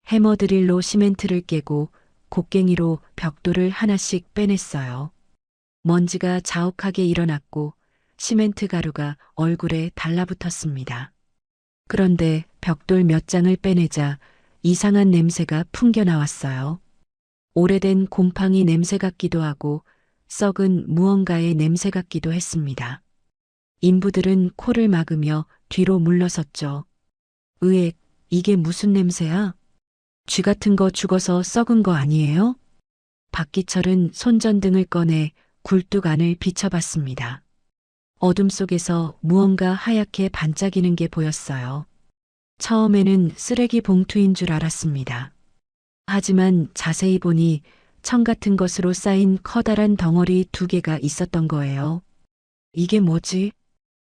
해머드릴로 시멘트를 깨고 곡괭이로 벽돌을 하나씩 빼냈어요. 먼지가 자욱하게 일어났고 시멘트 가루가 얼굴에 달라붙었습니다. 그런데 벽돌 몇 장을 빼내자 이상한 냄새가 풍겨나왔어요. 오래된 곰팡이 냄새 같기도 하고 썩은 무언가의 냄새 같기도 했습니다. 인부들은 코를 막으며 뒤로 물러섰죠. 으액, 이게 무슨 냄새야? 쥐 같은 거 죽어서 썩은 거 아니에요? 박기철은 손전등을 꺼내 굴뚝 안을 비춰봤습니다. 어둠 속에서 무언가 하얗게 반짝이는 게 보였어요. 처음에는 쓰레기 봉투인 줄 알았습니다. 하지만 자세히 보니 청 같은 것으로 쌓인 커다란 덩어리 2개가 있었던 거예요. 이게 뭐지?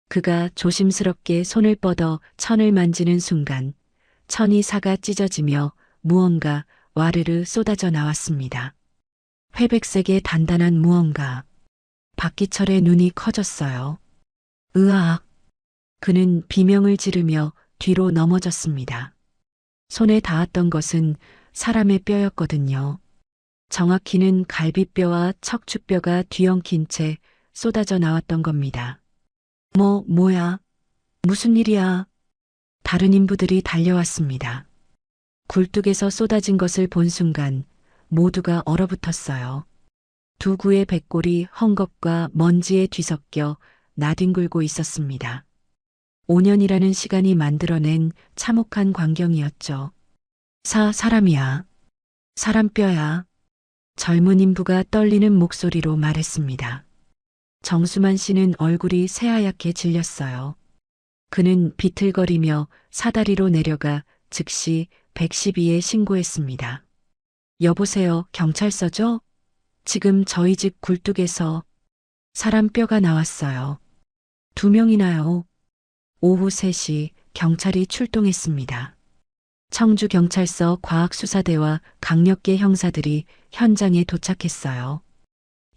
그가 조심스럽게 손을 뻗어 천을 만지는 순간 천이 사가 찢어지며 무언가 와르르 쏟아져 나왔습니다. 회백색의 단단한 무언가. 박기철의 눈이 커졌어요. 으악! 그는 비명을 지르며 뒤로 넘어졌습니다. 손에 닿았던 것은 사람의 뼈였거든요. 정확히는 갈비뼈와 척추뼈가 뒤엉킨 채 쏟아져 나왔던 겁니다. 뭐야? 무슨 일이야? 다른 인부들이 달려왔습니다. 굴뚝에서 쏟아진 것을 본 순간 모두가 얼어붙었어요. 2 구의 백골이 헝겊과 먼지에 뒤섞여 나뒹굴고 있었습니다. 5년이라는 시간이 만들어낸 참혹한 광경이었죠. 사람이야. 사람 뼈야. 젊은 인부가 떨리는 목소리로 말했습니다. 정수만 씨는 얼굴이 새하얗게 질렸어요. 그는 비틀거리며 사다리로 내려가 즉시 112에 신고했습니다. 여보세요, 경찰서죠? 지금 저희 집 굴뚝에서 사람 뼈가 나왔어요. 2명이나요. 오후 3시 경찰이 출동했습니다. 청주경찰서 과학수사대와 강력계 형사들이 현장에 도착했어요.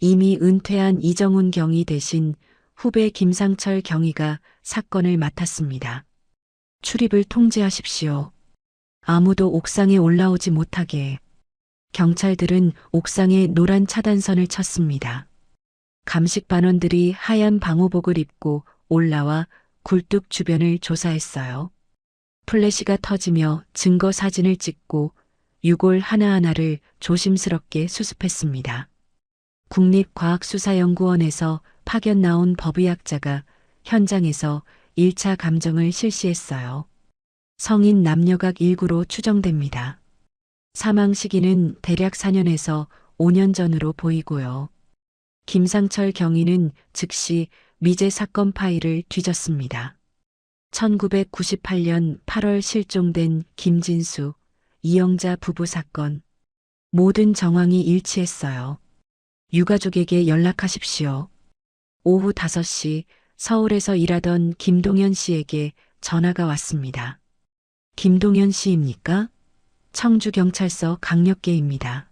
이미 은퇴한 이정훈 경위 대신 후배 김상철 경위가 사건을 맡았습니다. 출입을 통제하십시오. 아무도 옥상에 올라오지 못하게. 경찰들은 옥상에 노란 차단선을 쳤습니다. 감식 반원들이 하얀 방호복을 입고 올라와 굴뚝 주변을 조사했어요. 플래시가 터지며 증거 사진을 찍고 유골 하나하나를 조심스럽게 수습했습니다. 국립과학수사연구원에서 파견 나온 법의학자가 현장에서 1차 감정을 실시했어요. 성인 남녀각 1구로 추정됩니다. 사망 시기는 대략 4년에서 5년 전으로 보이고요. 김상철 경위는 즉시 미제 사건 파일을 뒤졌습니다. 1998년 8월 실종된 김진수, 이영자 부부 사건. 모든 정황이 일치했어요. 유가족에게 연락하십시오. 오후 5시 서울에서 일하던 김동현 씨에게 전화가 왔습니다. 김동현 씨입니까? 청주경찰서 강력계입니다.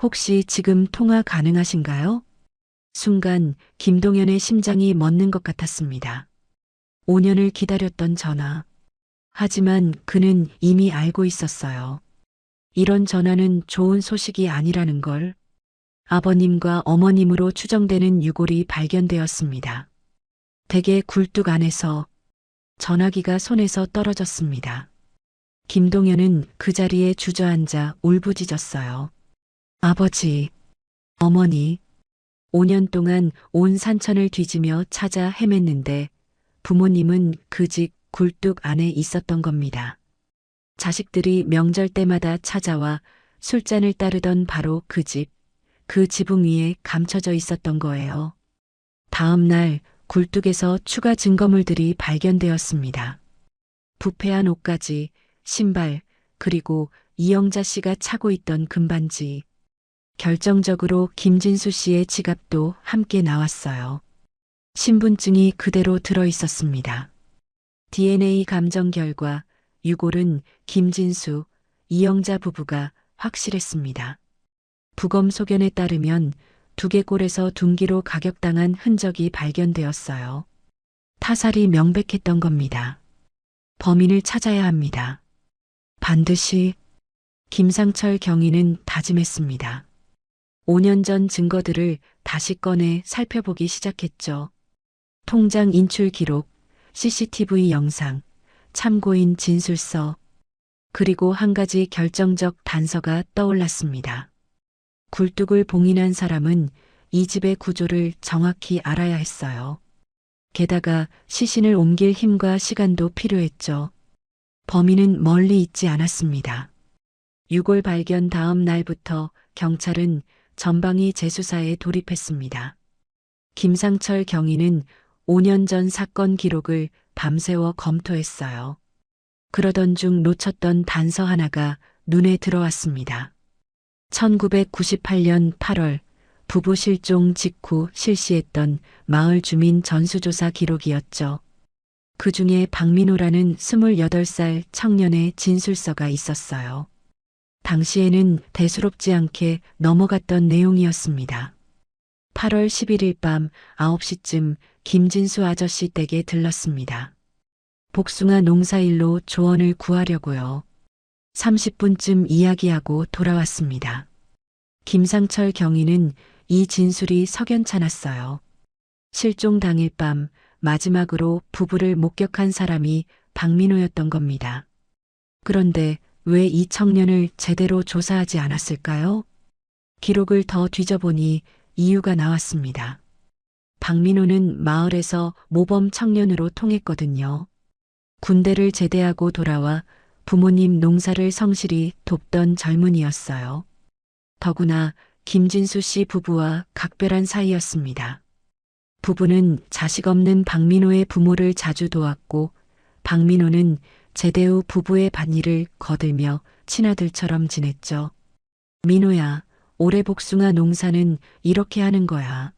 혹시 지금 통화 가능하신가요? 순간 김동현의 심장이 멎는 것 같았습니다. 5년을 기다렸던 전화. 하지만 그는 이미 알고 있었어요. 이런 전화는 좋은 소식이 아니라는 걸. 아버님과 어머님으로 추정되는 유골이 발견되었습니다. 댁의 굴뚝 안에서 전화기가 손에서 떨어졌습니다. 김동현은 그 자리에 주저앉아 울부짖었어요. 아버지, 어머니, 5년 동안 온 산천을 뒤지며 찾아 헤맸는데 부모님은 그 집 굴뚝 안에 있었던 겁니다. 자식들이 명절 때마다 찾아와 술잔을 따르던 바로 그 집, 그 지붕 위에 감춰져 있었던 거예요. 다음 날 굴뚝에서 추가 증거물들이 발견되었습니다. 부패한 옷가지, 신발, 그리고 이영자 씨가 차고 있던 금반지. 결정적으로 김진수 씨의 지갑도 함께 나왔어요. 신분증이 그대로 들어 있었습니다. DNA 감정 결과 유골은 김진수, 이영자 부부가 확실했습니다. 부검 소견에 따르면 두개골에서 둔기로 가격당한 흔적이 발견되었어요. 타살이 명백했던 겁니다. 범인을 찾아야 합니다. 반드시. 김상철 경위는 다짐했습니다. 5년 전 증거들을 다시 꺼내 살펴보기 시작했죠. 통장 인출 기록, CCTV 영상, 참고인 진술서, 그리고 한 가지 결정적 단서가 떠올랐습니다. 굴뚝을 봉인한 사람은 이 집의 구조를 정확히 알아야 했어요. 게다가 시신을 옮길 힘과 시간도 필요했죠. 범인은 멀리 있지 않았습니다. 유골 발견 다음 날부터 경찰은 전방위 재수사에 돌입했습니다. 김상철 경위는 5년 전 사건 기록을 밤새워 검토했어요. 그러던 중 놓쳤던 단서 하나가 눈에 들어왔습니다. 1998년 8월 부부 실종 직후 실시했던 마을 주민 전수조사 기록이었죠. 그 중에 박민호라는 28살 청년의 진술서가 있었어요. 당시에는 대수롭지 않게 넘어갔던 내용이었습니다. 8월 11일 밤 9시쯤 김진수 아저씨 댁에 들렀습니다. 복숭아 농사일로 조언을 구하려고요. 30분쯤 이야기하고 돌아왔습니다. 김상철 경위는 이 진술이 석연찮았어요. 실종 당일 밤 마지막으로 부부를 목격한 사람이 박민호였던 겁니다. 그런데 왜 이 청년을 제대로 조사하지 않았을까요? 기록을 더 뒤져보니 이유가 나왔습니다. 박민호는 마을에서 모범 청년으로 통했거든요. 군대를 제대하고 돌아와 부모님 농사를 성실히 돕던 젊은이였어요. 더구나 김진수 씨 부부와 각별한 사이였습니다. 부부는 자식 없는 박민호의 부모를 자주 도왔고 박민호는 제대 후 부부의 밭일을 거들며 친아들처럼 지냈죠. 민호야, 올해 복숭아 농사는 이렇게 하는 거야.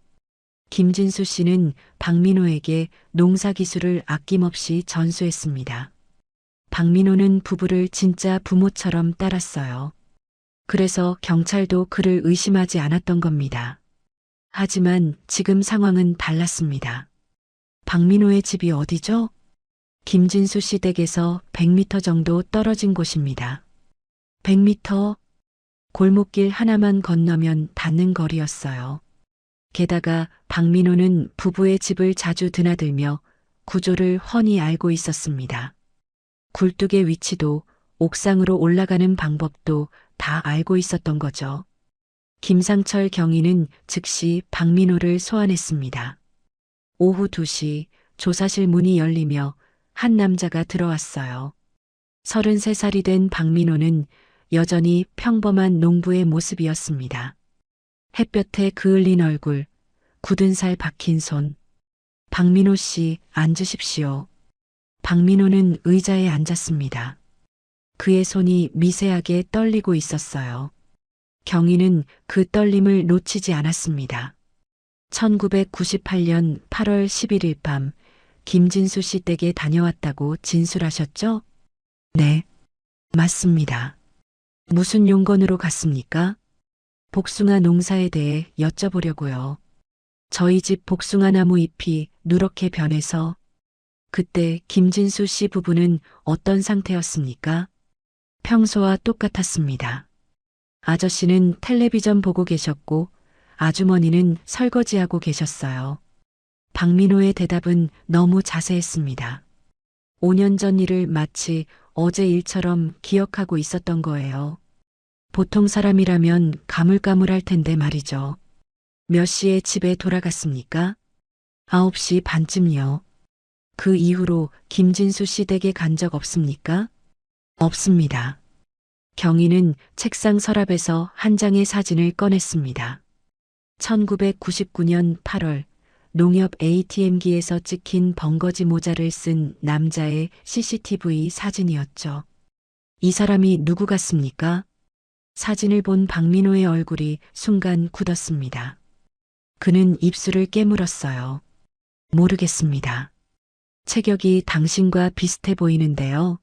김진수 씨는 박민호에게 농사 기술을 아낌없이 전수했습니다. 박민호는 부부를 진짜 부모처럼 따랐어요. 그래서 경찰도 그를 의심하지 않았던 겁니다. 하지만 지금 상황은 달랐습니다. 박민호의 집이 어디죠? 김진수 씨 댁에서 100m 정도 떨어진 곳입니다. 100m? 골목길 하나만 건너면 닿는 거리였어요. 게다가 박민호는 부부의 집을 자주 드나들며 구조를 훤히 알고 있었습니다. 굴뚝의 위치도 옥상으로 올라가는 방법도 다 알고 있었던 거죠. 김상철 경위는 즉시 박민호를 소환했습니다. 오후 2시 조사실 문이 열리며 한 남자가 들어왔어요. 33살이 된 박민호는 여전히 평범한 농부의 모습이었습니다. 햇볕에 그을린 얼굴, 굳은 살 박힌 손. 박민호 씨, 앉으십시오. 박민호는 의자에 앉았습니다. 그의 손이 미세하게 떨리고 있었어요. 경위는 그 떨림을 놓치지 않았습니다. 1998년 8월 11일 밤 김진수 씨 댁에 다녀왔다고 진술하셨죠? 네, 맞습니다. 무슨 용건으로 갔습니까? 복숭아 농사에 대해 여쭤보려고요. 저희 집 복숭아 나무 잎이 누렇게 변해서. 그때 김진수 씨 부부는 어떤 상태였습니까? 평소와 똑같았습니다. 아저씨는 텔레비전 보고 계셨고 아주머니는 설거지하고 계셨어요. 박민호의 대답은 너무 자세했습니다. 5년 전 일을 마치 어제 일처럼 기억하고 있었던 거예요. 보통 사람이라면 가물가물할 텐데 말이죠. 몇 시에 집에 돌아갔습니까? 9시 반쯤이요. 그 이후로 김진수 씨 댁에 간 적 없습니까? 없습니다. 경위는 책상 서랍에서 한 장의 사진을 꺼냈습니다. 1999년 8월 농협 ATM기에서 찍힌 번거지 모자를 쓴 남자의 CCTV 사진이었죠. 이 사람이 누구 같습니까? 사진을 본 박민호의 얼굴이 순간 굳었습니다. 그는 입술을 깨물었어요. 모르겠습니다. 체격이 당신과 비슷해 보이는데요.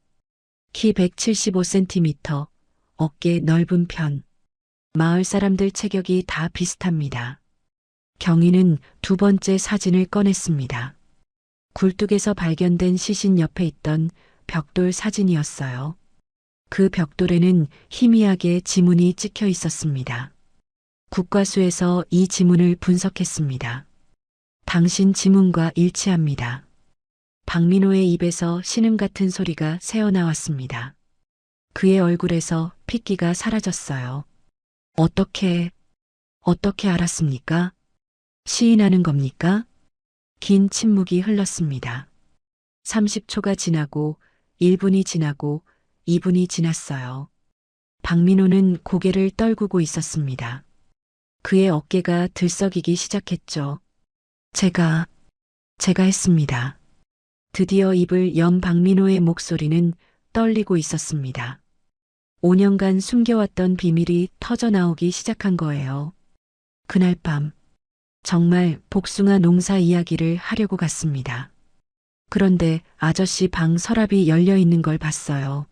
키 175cm, 어깨 넓은 편. 마을 사람들 체격이 다 비슷합니다. 경위는 두 번째 사진을 꺼냈습니다. 굴뚝에서 발견된 시신 옆에 있던 벽돌 사진이었어요. 그 벽돌에는 희미하게 지문이 찍혀 있었습니다. 국과수에서 이 지문을 분석했습니다. 당신 지문과 일치합니다. 박민호의 입에서 신음 같은 소리가 새어나왔습니다. 그의 얼굴에서 핏기가 사라졌어요. 어떻게 알았습니까? 시인하는 겁니까? 긴 침묵이 흘렀습니다. 30초가 지나고 1분이 지나고 2분이 지났어요. 박민호는 고개를 떨구고 있었습니다. 그의 어깨가 들썩이기 시작했죠. 제가 했습니다. 드디어 입을 연 박민호의 목소리는 떨리고 있었습니다. 5년간 숨겨왔던 비밀이 터져나오기 시작한 거예요. 그날 밤, 정말 복숭아 농사 이야기를 하려고 갔습니다. 그런데 아저씨 방 서랍이 열려 있는 걸 봤어요.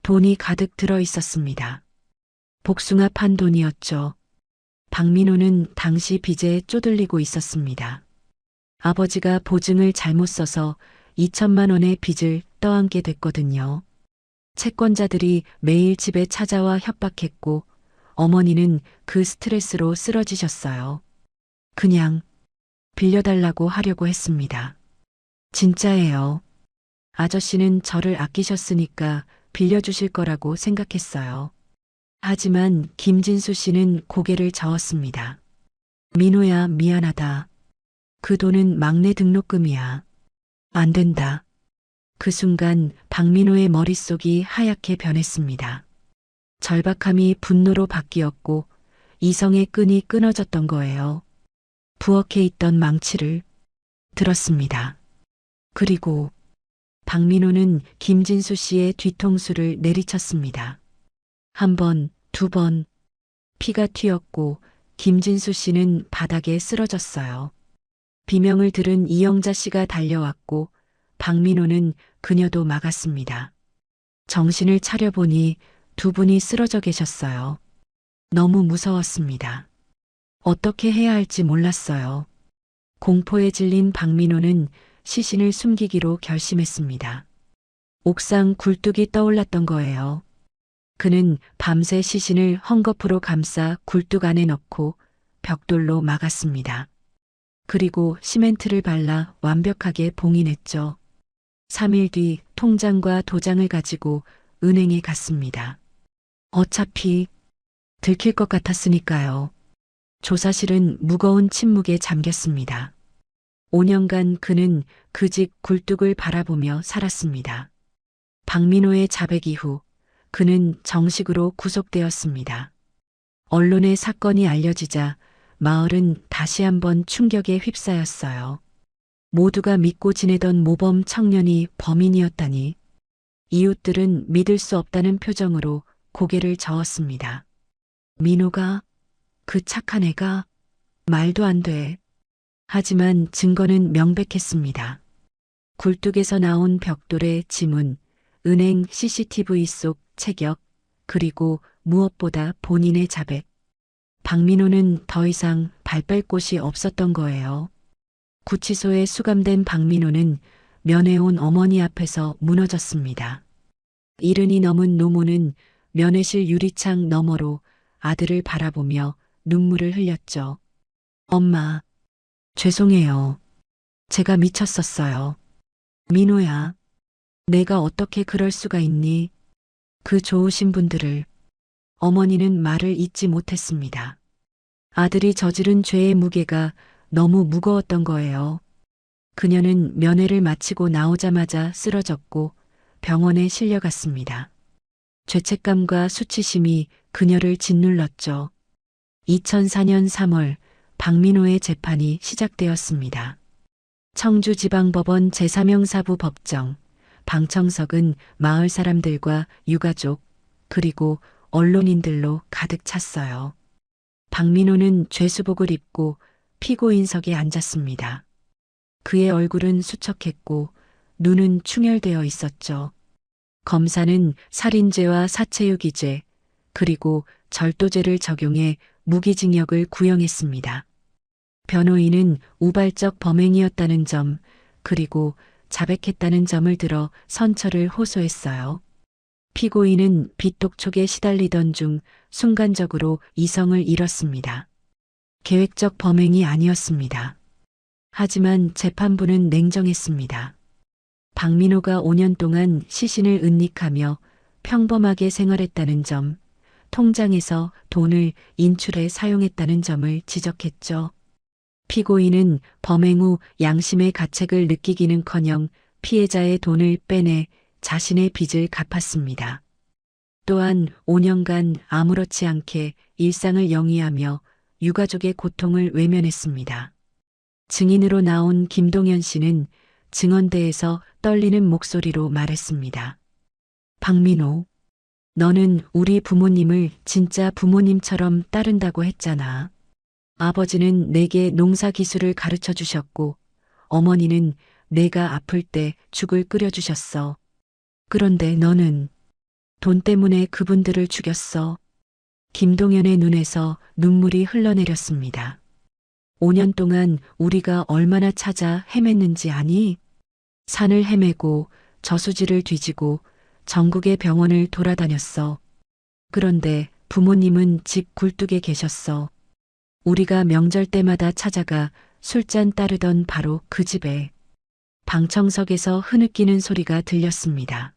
돈이 가득 들어 있었습니다. 복숭아 판 돈이었죠. 박민호는 당시 빚에 쪼들리고 있었습니다. 아버지가 보증을 잘못 써서 2천만 원의 빚을 떠안게 됐거든요. 채권자들이 매일 집에 찾아와 협박했고 어머니는 그 스트레스로 쓰러지셨어요. 그냥 빌려달라고 하려고 했습니다. 진짜예요. 아저씨는 저를 아끼셨으니까 빌려주실 거라고 생각했어요. 하지만 김진수 씨는 고개를 저었습니다. 민호야, 미안하다. 그 돈은 막내 등록금이야. 안 된다. 그 순간 박민호의 머릿속이 하얗게 변했습니다. 절박함이 분노로 바뀌었고 이성의 끈이 끊어졌던 거예요. 부엌에 있던 망치를 들었습니다. 그리고 박민호는 김진수 씨의 뒤통수를 내리쳤습니다. 한 번, 두 번, 피가 튀었고 김진수 씨는 바닥에 쓰러졌어요. 비명을 들은 이영자 씨가 달려왔고 박민호는 그녀도 막았습니다. 정신을 차려보니 두 분이 쓰러져 계셨어요. 너무 무서웠습니다. 어떻게 해야 할지 몰랐어요. 공포에 질린 박민호는 시신을 숨기기로 결심했습니다. 옥상 굴뚝이 떠올랐던 거예요. 그는 밤새 시신을 헝겊으로 감싸 굴뚝 안에 넣고 벽돌로 막았습니다. 그리고 시멘트를 발라 완벽하게 봉인했죠. 3일 뒤 통장과 도장을 가지고 은행에 갔습니다. 어차피 들킬 것 같았으니까요. 조사실은 무거운 침묵에 잠겼습니다. 5년간 그는 그 집 굴뚝을 바라보며 살았습니다. 박민호의 자백 이후 그는 정식으로 구속되었습니다. 언론에 사건이 알려지자 마을은 다시 한번 충격에 휩싸였어요. 모두가 믿고 지내던 모범 청년이 범인이었다니. 이웃들은 믿을 수 없다는 표정으로 고개를 저었습니다. 민호가, 그 착한 애가, 말도 안 돼. 하지만 증거는 명백했습니다. 굴뚝에서 나온 벽돌의 지문, 은행 CCTV 속 체격, 그리고 무엇보다 본인의 자백. 박민호는 더 이상 발 뺄 곳이 없었던 거예요. 구치소에 수감된 박민호는 면회 온 어머니 앞에서 무너졌습니다. 70이 넘은 노모는 면회실 유리창 너머로 아들을 바라보며 눈물을 흘렸죠. 엄마, 죄송해요. 제가 미쳤었어요. 민호야, 내가 어떻게 그럴 수가 있니? 그 좋으신 분들을. 어머니는 말을 잇지 못했습니다. 아들이 저지른 죄의 무게가 너무 무거웠던 거예요. 그녀는 면회를 마치고 나오자마자 쓰러졌고 병원에 실려갔습니다. 죄책감과 수치심이 그녀를 짓눌렀죠. 2004년 3월 박민호의 재판이 시작되었습니다. 청주지방법원 제3형사부 법정. 방청석은 마을 사람들과 유가족 그리고 언론인들로 가득 찼어요. 박민호는 죄수복을 입고 피고인석에 앉았습니다. 그의 얼굴은 수척했고 눈은 충혈되어 있었죠. 검사는 살인죄와 사체유기죄 그리고 절도죄를 적용해 무기징역을 구형했습니다. 변호인은 우발적 범행이었다는 점 그리고 자백했다는 점을 들어 선처를 호소했어요. 피고인은 빚독촉에 시달리던 중 순간적으로 이성을 잃었습니다. 계획적 범행이 아니었습니다. 하지만 재판부는 냉정했습니다. 박민호가 5년 동안 시신을 은닉하며 평범하게 생활했다는 점, 통장에서 돈을 인출해 사용했다는 점을 지적했죠. 피고인은 범행 후 양심의 가책을 느끼기는커녕 피해자의 돈을 빼내 자신의 빚을 갚았습니다. 또한 5년간 아무렇지 않게 일상을 영위하며 유가족의 고통을 외면했습니다. 증인으로 나온 김동현 씨는 증언대에서 떨리는 목소리로 말했습니다. 박민호, 너는 우리 부모님을 진짜 부모님처럼 따른다고 했잖아. 아버지는 내게 농사 기술을 가르쳐 주셨고, 어머니는 내가 아플 때 죽을 끓여 주셨어. 그런데 너는 돈 때문에 그분들을 죽였어. 김동현의 눈에서 눈물이 흘러내렸습니다. 5년 동안 우리가 얼마나 찾아 헤맸는지 아니? 산을 헤매고 저수지를 뒤지고 전국의 병원을 돌아다녔어. 그런데 부모님은 집 굴뚝에 계셨어. 우리가 명절 때마다 찾아가 술잔 따르던 바로 그 집에 방청석에서 흐느끼는 소리가 들렸습니다.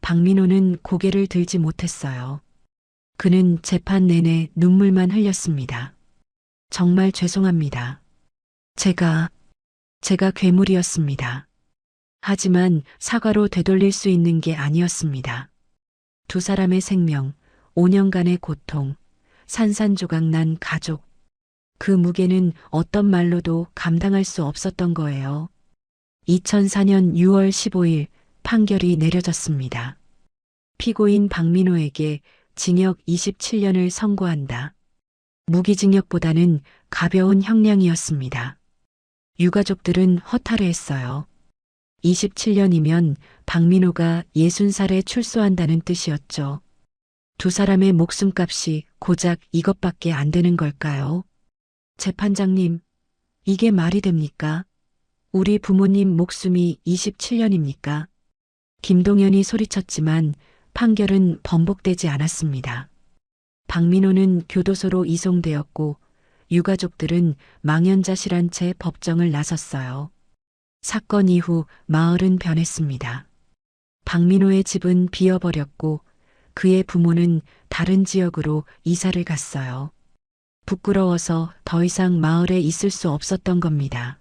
박민호는 고개를 들지 못했어요. 그는 재판 내내 눈물만 흘렸습니다. 정말 죄송합니다. 제가 괴물이었습니다. 하지만 사과로 되돌릴 수 있는 게 아니었습니다. 두 사람의 생명, 5년간의 고통, 산산조각난 가족. 그 무게는 어떤 말로도 감당할 수 없었던 거예요. 2004년 6월 15일 판결이 내려졌습니다. 피고인 박민호에게 징역 27년을 선고한다. 무기징역보다는 가벼운 형량이었습니다. 유가족들은 허탈해했어요. 27년이면 박민호가 60살에 출소한다는 뜻이었죠. 두 사람의 목숨값이 고작 이것밖에 안 되는 걸까요? 재판장님, 이게 말이 됩니까? 우리 부모님 목숨이 27년입니까? 김동현이 소리쳤지만 판결은 번복되지 않았습니다. 박민호는 교도소로 이송되었고 유가족들은 망연자실한 채 법정을 나섰어요. 사건 이후 마을은 변했습니다. 박민호의 집은 비어버렸고 그의 부모는 다른 지역으로 이사를 갔어요. 부끄러워서 더 이상 마을에 있을 수 없었던 겁니다.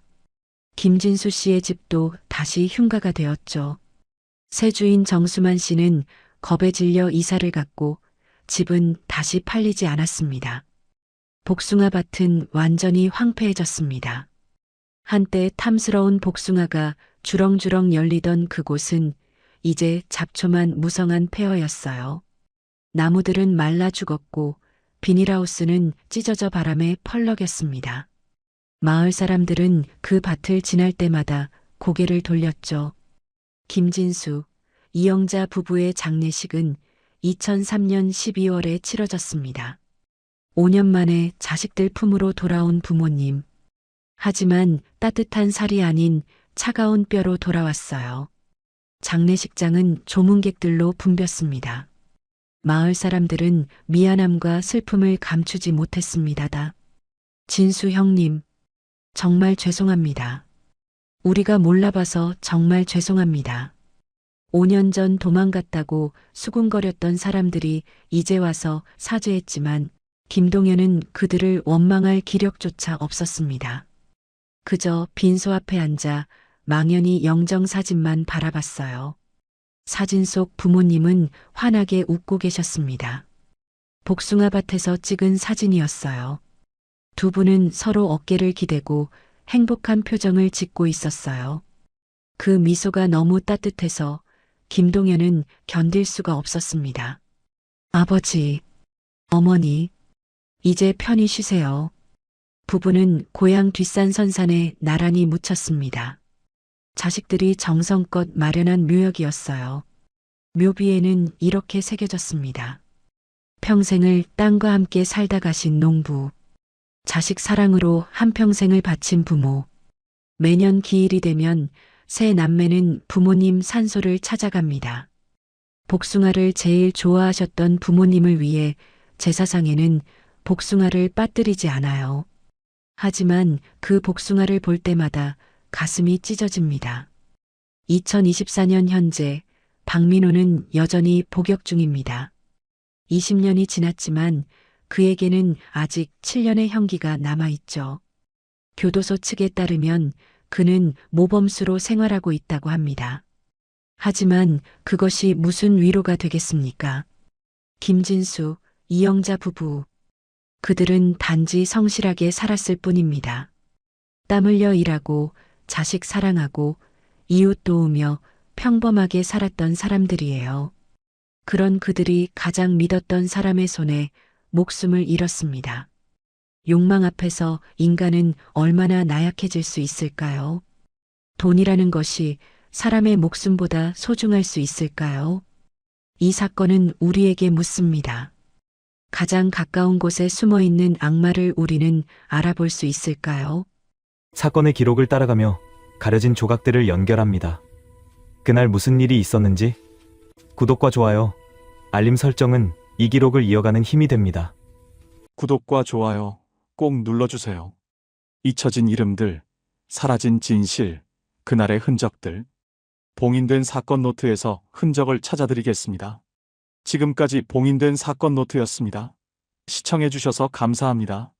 김진수 씨의 집도 다시 흉가가 되었죠. 새 주인 정수만 씨는 겁에 질려 이사를 갔고 집은 다시 팔리지 않았습니다. 복숭아 밭은 완전히 황폐해졌습니다. 한때 탐스러운 복숭아가 주렁주렁 열리던 그곳은 이제 잡초만 무성한 폐허였어요. 나무들은 말라 죽었고 비닐하우스는 찢어져 바람에 펄럭였습니다. 마을 사람들은 그 밭을 지날 때마다 고개를 돌렸죠. 김진수, 이영자 부부의 장례식은 2003년 12월에 치러졌습니다. 5년 만에 자식들 품으로 돌아온 부모님. 하지만 따뜻한 살이 아닌 차가운 뼈로 돌아왔어요. 장례식장은 조문객들로 붐볐습니다. 마을 사람들은 미안함과 슬픔을 감추지 못했습니다. 진수 형님, 정말 죄송합니다. 우리가 몰라봐서 정말 죄송합니다. 5년 전 도망갔다고 수군거렸던 사람들이 이제 와서 사죄했지만 김동현은 그들을 원망할 기력조차 없었습니다. 그저 빈소 앞에 앉아 망연히 영정사진만 바라봤어요. 사진 속 부모님은 환하게 웃고 계셨습니다. 복숭아밭에서 찍은 사진이었어요. 두 분은 서로 어깨를 기대고 행복한 표정을 짓고 있었어요. 그 미소가 너무 따뜻해서 김동현은 견딜 수가 없었습니다. 아버지, 어머니, 이제 편히 쉬세요. 부부는 고향 뒷산 선산에 나란히 묻혔습니다. 자식들이 정성껏 마련한 묘역이었어요. 묘비에는 이렇게 새겨졌습니다. 평생을 땅과 함께 살다 가신 농부. 자식 사랑으로 한평생을 바친 부모. 매년 기일이 되면 새 남매는 부모님 산소를 찾아갑니다. 복숭아를 제일 좋아하셨던 부모님을 위해 제사상에는 복숭아를 빠뜨리지 않아요. 하지만 그 복숭아를 볼 때마다 가슴이 찢어집니다. 2024년 현재 박민호는 여전히 복역 중입니다. 20년이 지났지만 그에게는 아직 7년의 형기가 남아있죠. 교도소 측에 따르면 그는 모범수로 생활하고 있다고 합니다. 하지만 그것이 무슨 위로가 되겠습니까? 김진수, 이영자 부부. 그들은 단지 성실하게 살았을 뿐입니다. 땀 흘려 일하고 자식 사랑하고 이웃 도우며 평범하게 살았던 사람들이에요. 그런 그들이 가장 믿었던 사람의 손에 목숨을 잃었습니다. 욕망 앞에서 인간은 얼마나 나약해질 수 있을까요? 돈이라는 것이 사람의 목숨보다 소중할 수 있을까요? 이 사건은 우리에게 묻습니다. 가장 가까운 곳에 숨어 있는 악마를 우리는 알아볼 수 있을까요? 사건의 기록을 따라가며 가려진 조각들을 연결합니다. 그날 무슨 일이 있었는지 구독과 좋아요, 알림 설정은 이 기록을 이어가는 힘이 됩니다. 구독과 좋아요 꼭 눌러주세요. 잊혀진 이름들, 사라진 진실, 그날의 흔적들. 봉인된 사건 노트에서 흔적을 찾아드리겠습니다. 지금까지 봉인된 사건 노트였습니다. 시청해주셔서 감사합니다.